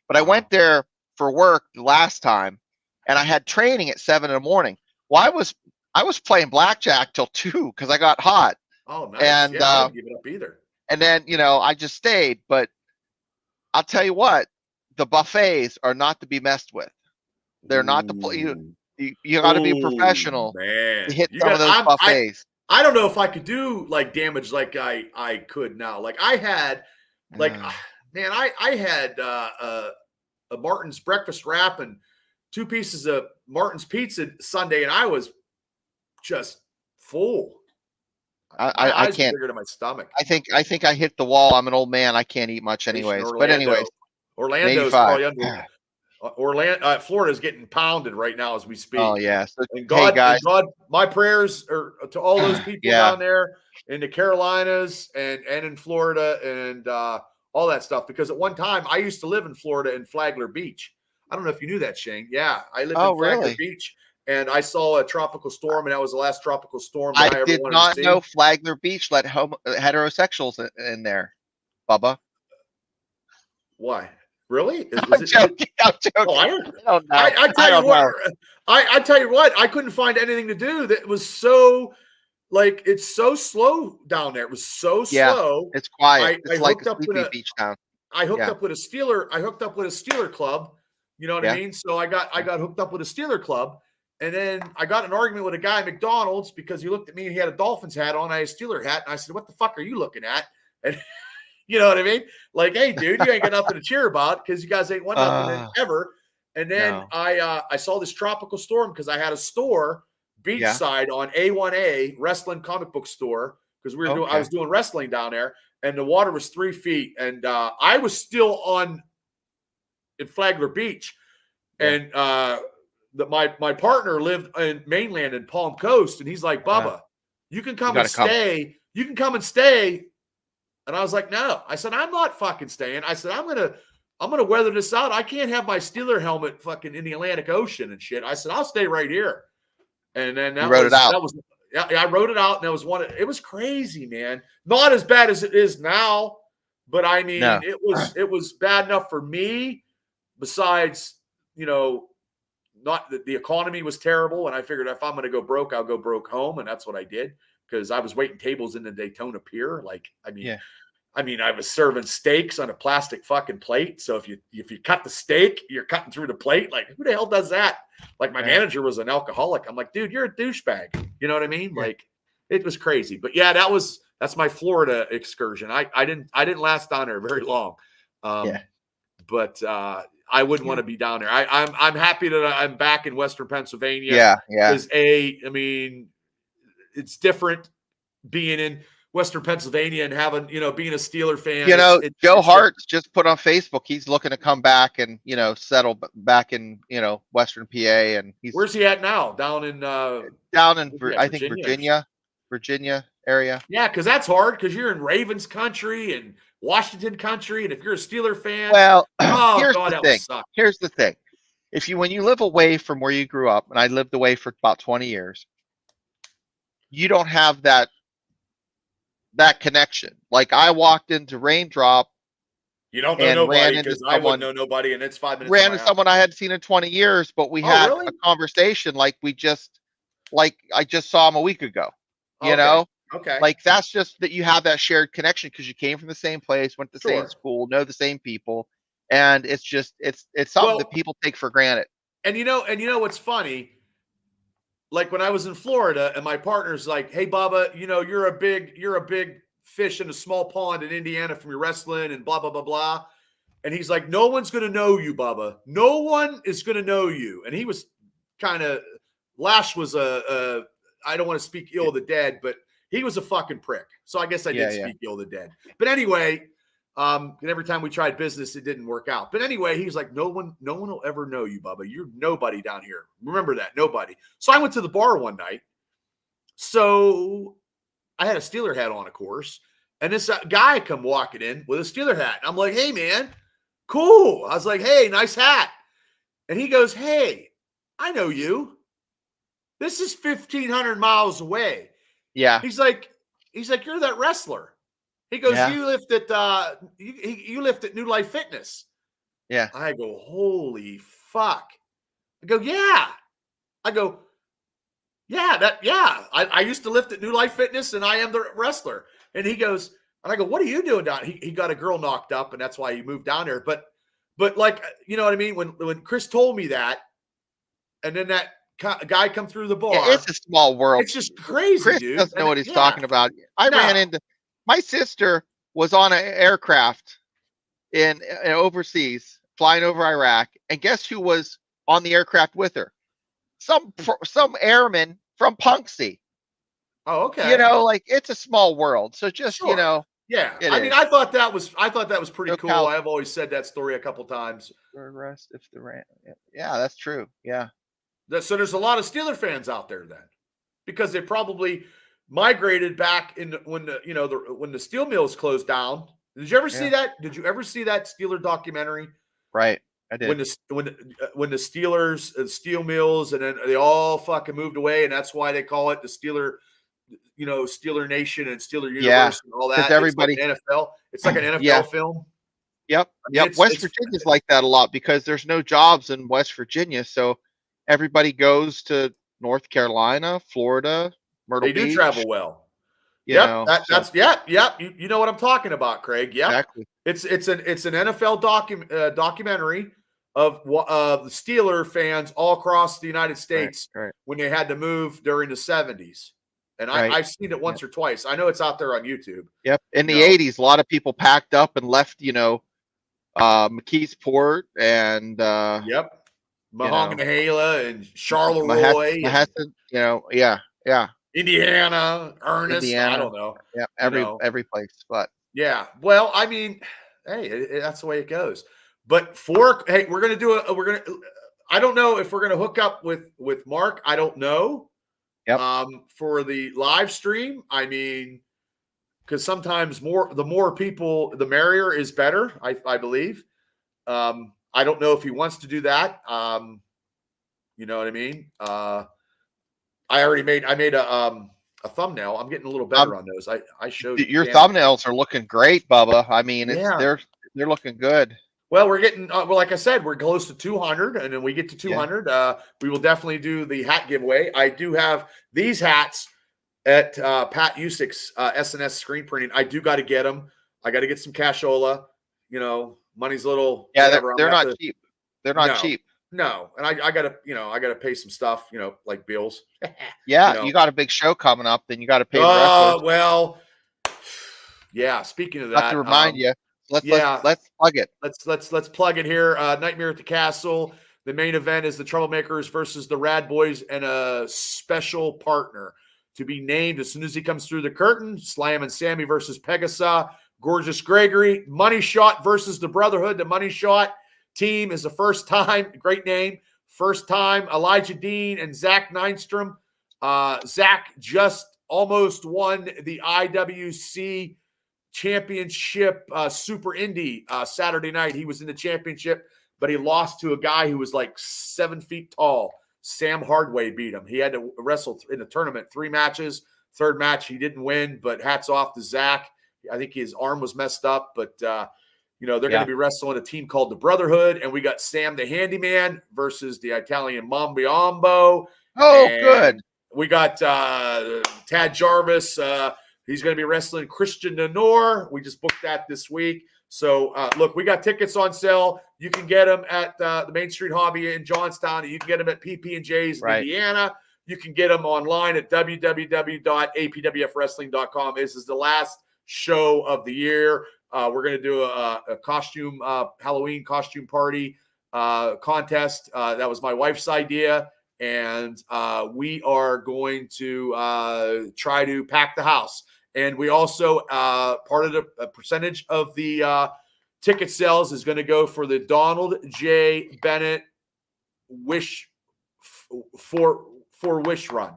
but I went there for work the last time, and I had training at 7 in the morning. Well, I was playing blackjack till 2 because I got hot. Oh, nice. And I didn't give it up either. And then I just stayed. But I'll tell you what, the buffets are not to be messed with. They're not to play. You got to be professional, man, to hit some of those buffets. I don't know if I could do like damage like I could now. Like I had, man, I had a Martin's breakfast wrap and 2 pieces of Martin's pizza Sunday, and I was just full. I can't. Bigger to my stomach. I think I hit the wall. I'm an old man. I can't eat much anyways. But anyways, Orlando's probably under. Florida's getting pounded right now as we speak. Oh yeah. So, and God, hey guys, my prayers are to all those people down there in the Carolinas and in Florida and all that stuff. Because at one time I used to live in Florida in Flagler Beach. I don't know if you knew that, Shane. Yeah, I lived in Flagler Beach, and I saw a tropical storm, and that was the last tropical storm that I ever did wanted not to see. know Flagler Beach let heterosexuals in there, Bubba. Why? Really? I'm joking. Oh, I don't know. I tell you what, I couldn't find anything to do that was so it's so slow down there. It was so slow. It's quiet. It's like a sleepy beach town. I hooked up with a Steeler club. You know what I mean? So I got hooked up with a Steeler club, and then I got in an argument with a guy at McDonald's because he looked at me and he had a Dolphins hat on. I had a Steeler hat, and I said, "What the fuck are you looking at?" And you know what I mean? Like, hey, dude, you ain't got nothing to cheer about because you guys ain't won nothing ever. And then I saw this tropical storm because I had a store beachside on A1A wrestling comic book store because I was doing wrestling down there, and the water was 3 feet, and I was still in Flagler Beach, and my partner lived in mainland in Palm Coast, and he's like, Bubba, you can come and stay. You can come and stay. And I was like, no. I said, I'm not fucking staying. I said, I'm gonna weather this out. I can't have my Steeler helmet fucking in the Atlantic Ocean and shit. I said, I'll stay right here. And then I wrote it out, and that was it was crazy, man. Not as bad as it is now, but I mean, it was bad enough for me. Besides, not that the economy was terrible, and I figured if I'm going to go broke, I'll go broke home, and that's what I did because I was waiting tables in the Daytona Pier. I was serving steaks on a plastic fucking plate. So if you cut the steak, you're cutting through the plate. Like, who the hell does that? Like, my manager was an alcoholic. I'm like, dude, you're a douchebag. You know what I mean? Yeah. Like, it was crazy. But yeah, that's my Florida excursion. I didn't last down there very long. But I wouldn't want to be down there. I'm happy that I'm back in Western Pennsylvania. Yeah. Because it's different being in Western Pennsylvania and having, being a Steeler fan. Joe Hart's just put on Facebook. He's looking to come back and, settle back in, Western PA. And where's he at now? Down in Virginia area. Yeah, because that's hard because you're in Ravens country and Washington country, and if you're a Steeler fan, well, here's the thing. When you live away from where you grew up, and I lived away for about 20 years, you don't have that connection. Like, I walked into Raindrop. You don't know nobody because I wouldn't know nobody, and it's 5 minutes. Ran into someone I hadn't seen in 20 years, but we had a conversation like I just saw him a week ago. You know? Okay. Like, that's just that you have that shared connection because you came from the same place, went to the same school, know the same people. And it's just it's something that people take for granted. And you know what's funny? like when I was in Florida and my partner's like, "Hey, Bubba, you're a big fish in a small pond in Indiana from your wrestling and blah, blah, blah, blah." And he's like, "No one's going to know you, Bubba. No one is going to know you." And he was kind of, Lash was I don't want to speak ill of the dead, but he was a fucking prick. So I guess I did speak ill of the dead. But anyway, and every time we tried business, it didn't work out. But anyway, he's like, no one will ever know you, Bubba. You're nobody down here. Remember that, nobody. So I went to the bar one night. So I had a Steeler hat on, of course. And this guy come walking in with a Steeler hat. I'm like, "Hey, man, cool." I was like, "Hey, nice hat." And he goes, "Hey, I know you. This is 1,500 miles away." Yeah. He's like, "You're that wrestler." He goes, Yeah. "You lift at you lift at New Life Fitness." Yeah. I go, "Holy fuck." I go, "Yeah." I go, "Yeah. I used to lift at New Life Fitness and I am the wrestler." And he goes, and I go, "What are you doing down?" He got a girl knocked up and that's why he moved down there. But like, you know what I mean? When Chris told me that, and then that guy come through the bar. Yeah, it's a small world. It's just crazy, Chris dude. doesn't know what he's talking about. I ran into my sister was on an aircraft in overseas flying over Iraq, and guess who was on the aircraft with her? Some airman from Punxsy. Oh, okay. Like it's a small world. So just sure. Yeah. I mean, I thought that was pretty cool. I've always said that story a couple times. Yeah, that's true. Yeah. So there's a lot of Steeler fans out there then, because they probably migrated back in when the steel mills closed down. Did you ever see that? Did you ever see that Steeler documentary? Right, I did. When the Steelers, steel mills, and then they all fucking moved away, and that's why they call it the Steeler, Steeler Nation and Steeler Universe and all that. Because everybody, it's like an NFL. It's like an NFL film. Yep. West Virginia's like that a lot because there's no jobs in West Virginia, so everybody goes to North Carolina, Florida, Myrtle Beach. They do travel well. You know what I'm talking about, Craig. Yeah, exactly. It's an NFL documentary of the Steeler fans all across the United States when they had to move during the 70s. And I've seen it once or twice. I know it's out there on YouTube. Yep. In the 80s, a lot of people packed up and left, McKeesport and Monongahela and Charleroi. Indiana, Ernest, I don't know. Yeah, every place. But yeah. Well, I mean, hey, that's the way it goes. But we're gonna do I don't know if we're gonna hook up with Mark. I don't know. Yep. For the live stream, I mean, because sometimes the more people, the merrier is better, I believe. I don't know if he wants to do that. You know what I mean? I made a thumbnel. I'm getting a little better on those. I showed your thumbnails are looking great, Bubba. I mean, they're looking good. Well, we're getting like I said, we're close to 200, and then we get to 200. We will definitely do the hat giveaway. I do have these hats at Pat Usick's SNS screen printing. I do got to get them. I got to get some cashola. Money's a little. Yeah, they're not cheap. They're not cheap. No, and I gotta pay some stuff, like bills. Yeah, you got a big show coming up, then you got to pay. Well, yeah. Speaking of that, not to remind you, let's plug it. Let's plug it here. Nightmare at the Castle. The main event is the Troublemakers versus the Rad Boys and a special partner to be named as soon as he comes through the curtain. Slam and Sammy versus Pegasa. Gorgeous Gregory. Money Shot versus the Brotherhood. The Money Shot team is the first time, great name, first time Elijah Dean and Zach Neinstrom. Zach just almost won the IWC championship Super Indy Saturday night. He was in the championship, but he lost to a guy who was like 7 feet tall. Sam Hardway beat him. He had to wrestle in the tournament 3 matches. Third match, he didn't win, but hats off to Zach. I think his arm was messed up, but they're going to be wrestling a team called the Brotherhood, and we got Sam the Handyman versus the Italian Mambiambo. Oh, good. We got Tad Jarvis. He's going to be wrestling Christian Denor. We just booked that this week. So, look, we got tickets on sale. You can get them at the Main Street Hobby in Johnstown. You can get them at PP&J's in Indiana. You can get them online at www.apwfwrestling.com. This is the last show of the year. We're going to do a costume, Halloween costume party contest. That was my wife's idea. And we are going to try to pack the house. And we also, part of the percentage of the ticket sales is going to go for the Donald J. Bennett Wish for Wish Run.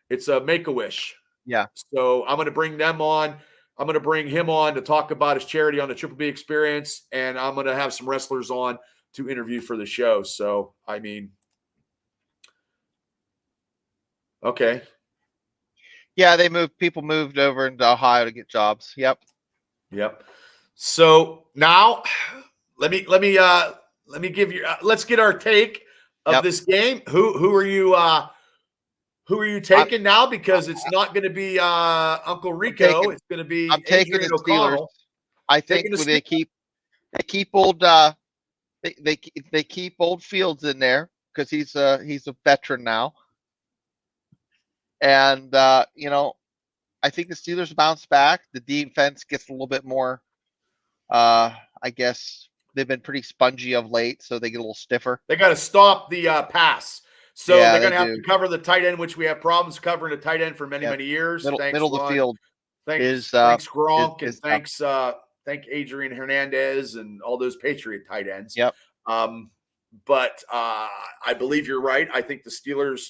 It's a Make-A-Wish. Yeah. So I'm going to bring them on. I'm going to bring him on to talk about his charity on the Triple B Experience, and I'm going to have some wrestlers on to interview for the show. So, I mean, okay. Yeah, people moved over into Ohio to get jobs. Yep. So now let me give you let's get our take of this game. Who are you taking now? Because it's not going to be Uncle Rico. It's going to be taking Adrian the Steelers. O'Connell. I think they keep old they keep old Fields in there because he's a veteran now. And I think the Steelers bounce back. The defense gets a little bit more. I guess they've been pretty spongy of late, so they get a little stiffer. They got to stop the pass. So they're going to have to cover the tight end, which we have problems covering a tight end for many years. Middle of the field. Thanks Gronk, and thanks Adrian Hernandez and all those Patriot tight ends. Yep. But I believe you're right. I think the Steelers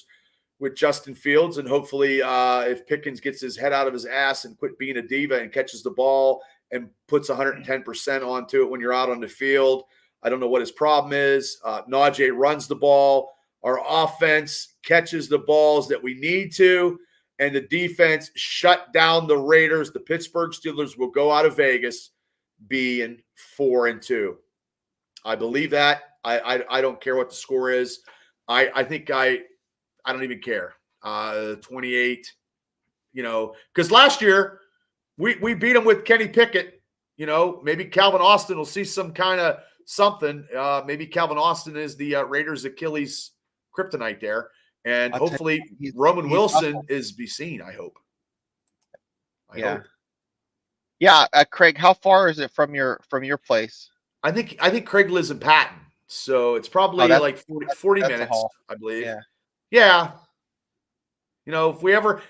with Justin Fields, and hopefully if Pickens gets his head out of his ass and quit being a diva and catches the ball and puts 110% onto it when you're out on the field. I don't know what his problem is. Najee runs the ball. Our offense catches the balls that we need to, and the defense shut down the Raiders. The Pittsburgh Steelers will go out of Vegas being 4-2. I believe that. I don't care what the score is. I think I don't even care. 28, because last year we beat them with Kenny Pickett. Maybe Calvin Austin will see some kind of something. Maybe Calvin Austin is the Raiders' Achilles kryptonite there. And hopefully Roman Wilson is be seen, I hope. I hope. Yeah, Craig, how far is it from your place? I think Craig lives in Patton. So it's probably like 40 minutes, I believe. Yeah. If we ever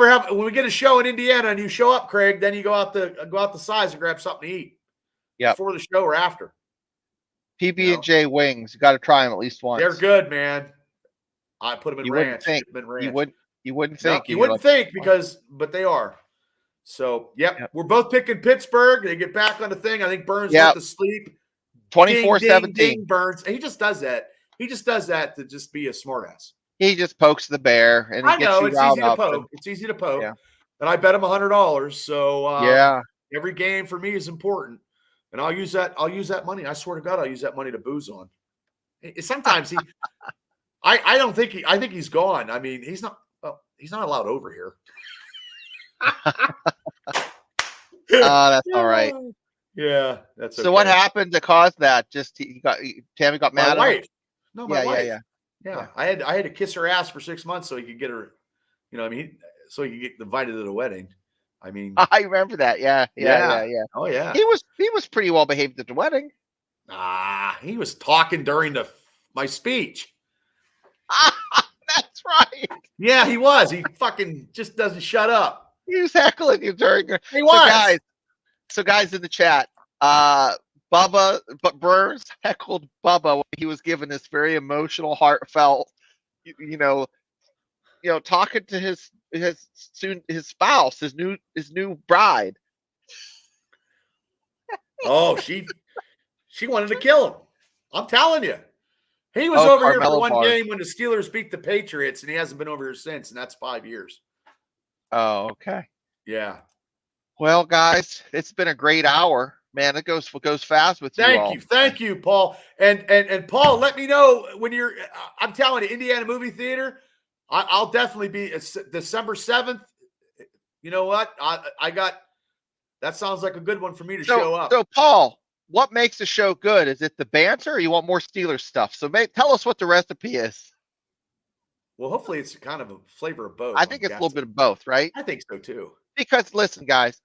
have, when we get a show in Indiana and you show up, Craig, then you go out the sides and grab something to eat. Yeah. Before the show or after. PB&J wings. You got to try them at least once. They're good, man. I put them in ranch. You wouldn't think. You wouldn't think but they are. So, we're both picking Pittsburgh. They get back on the thing. I think Burns went to sleep. 24-17. Burns. He just does that. He just does that to just be a smartass. He just pokes the bear, and I know it's easy to poke. It's easy to poke. Yeah. And I bet him $100. So every game for me is important, and I'll use that money. I swear to God, I'll use that money to booze on. Sometimes I don't think I think he's gone. I mean, he's not allowed over here. That's all right. Yeah, that's okay. So what happened to cause that? Just Tammy got mad. My wife. No, my wife. Yeah. I had to kiss her ass for 6 months so he could get her. So he could get invited to the wedding. I mean, I remember that. Yeah. Oh yeah. He was pretty well behaved at the wedding. He was talking during my speech. That's right. Yeah, he was. He fucking just doesn't shut up. He was heckling you during. He was. So guys in the chat, Burns heckled Bubba when he was given this very emotional, heartfelt, talking to his spouse, his new bride. Oh, she wanted to kill him. I'm telling you. He was over here for one game when the Steelers beat the Patriots, and he hasn't been over here since, and that's 5 years. Oh, okay. Yeah. Well, guys, it's been a great hour. Man, it goes fast with you all. Thank you, Paul. And Paul, let me know when you're. I'm telling you, Indiana Movie Theater. I'll definitely be December 7th. You know what? I got. That sounds like a good one for me to show up. So, Paul, what makes the show good? Is it the banter, or you want more Steelers stuff? So, tell us what the recipe is. Well, hopefully it's kind of a flavor of both. I I'm think it's a little guessing. bit of both, right? I think so too. Because listen, guys,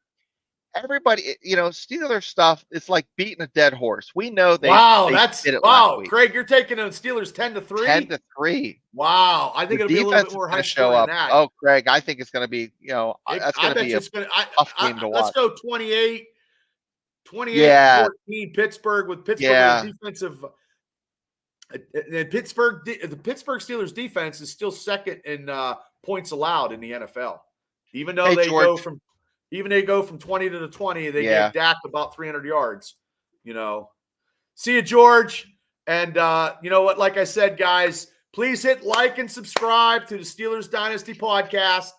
everybody, Steelers stuff, it's like beating a dead horse. We know they did it last week. Craig, you're taking the Steelers 10-3? 10-3. Wow. I think The it'll be a little bit defense is more going high to show scoring than up. that. Oh, Craig, I think it's going to be, that's I going to bet be you a it's going tough game to let's watch. go 28-14 Yeah, Pittsburgh with Pittsburgh yeah. with a defensive. And the Pittsburgh Steelers defense is still second in points allowed in the NFL. Even though Hey, they George. go from 20 to the 20, they Yeah. gave Dak about 300 yards. See you, George. And you know what? Like I said, guys, please hit like and subscribe to the Steelers Dynasty podcast.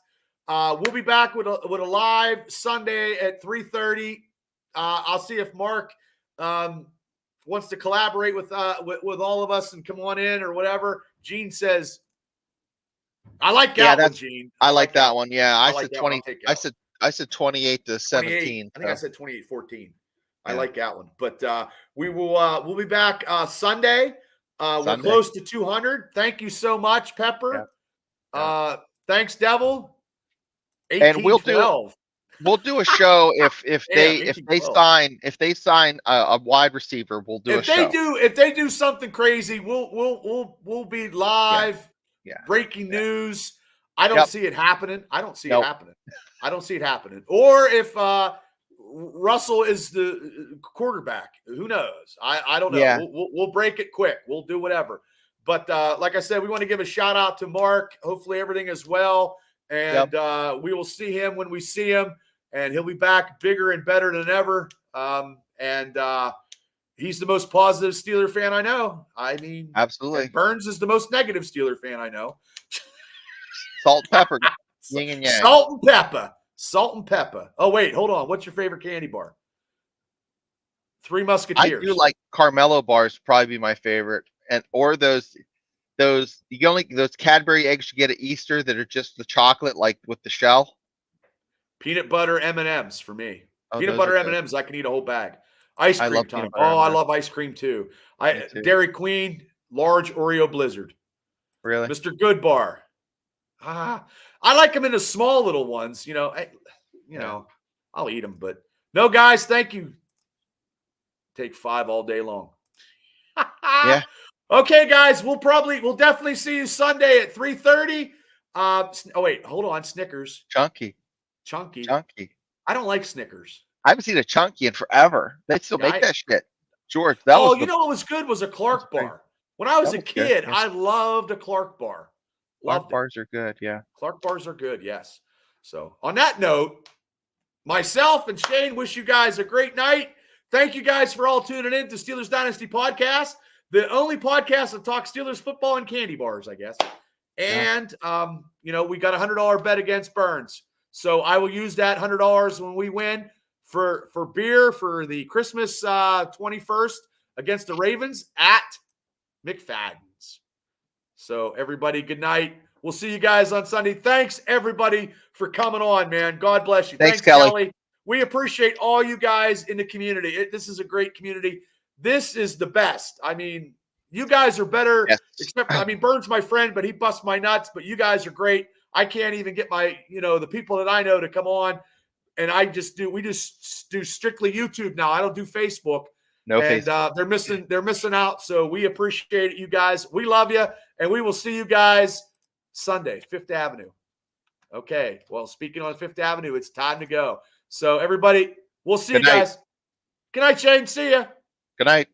We'll be back with a live Sunday at 3:30. I'll see if Mark wants to collaborate with all of us and come on in or whatever. Gene says, I like that one, Gene. I like that one. Yeah, I like said that 20. one. I said 28-17. I think I said 28-14. I like that one. But we'll be back Sunday. We're close to 200. Thank you so much, Pepper. Yeah. Thanks, Devil. 18, and we'll 12. We'll do a show if they sign a wide receiver. We'll do a show. If they do something crazy, we'll be live. Yeah. Breaking news. I don't see it happening. I don't see it happening. Or if Russell is the quarterback, who knows? I don't know. Yeah. We'll break it quick. We'll do whatever. But like I said, we want to give a shout out to Mark. Hopefully everything is well. And we will see him when we see him. And he'll be back bigger and better than ever. He's the most positive Steeler fan I know. I mean, absolutely. Burns is the most negative Steeler fan I know. Salt and pepper. Yin and yang. Salt and pepper. Oh, wait, hold on. What's your favorite candy bar? Three Musketeers. I do like Carmelo bars, probably be my favorite. Or those Cadbury eggs you get at Easter that are just the chocolate, like with the shell. Peanut butter M&Ms for me. Peanut butter M&Ms, I can eat a whole bag. Ice cream time. I love ice cream too. Dairy Queen, large Oreo Blizzard. Really? Mr. Good Bar. I like them in the small little ones. I'll eat them. But no, guys, thank you. Take 5 all day long. Yeah. Okay, guys, we'll definitely see you Sunday at 3:30. Oh wait, hold on. Snickers. Chunky. I don't like Snickers. I haven't seen a Chunky in forever. They still make that shit. George, what was good was a Clark bar. When I was a kid, I loved a Clark bar. Clark bars are good, yeah. Clark bars are good, yes. So on that note, myself and Shane wish you guys a great night. Thank you guys for all tuning in to Steelers Dynasty Podcast, the only podcast that talks Steelers football and candy bars, I guess. And, we got a $100 bet against Burns. So I will use that $100 when we win for beer for the Christmas 21st against the Ravens at McFadden's. So everybody, good night. We'll see you guys on Sunday. Thanks, everybody, for coming on, man. God bless you. Thanks Kelly. We appreciate all you guys in the community. This is a great community. This is the best. I mean, you guys are better. Yes. Burns my friend, but he busts my nuts. But you guys are great. I can't even get the people that I know to come on. And we just do strictly YouTube now. I don't do Facebook. Facebook. They're missing out. So we appreciate it, you guys. We love you. And we will see you guys Sunday, 5th Avenue. Okay. Well, speaking on 5th Avenue, it's time to go. So everybody, we'll see you guys. Good night, Shane. See ya. Good night.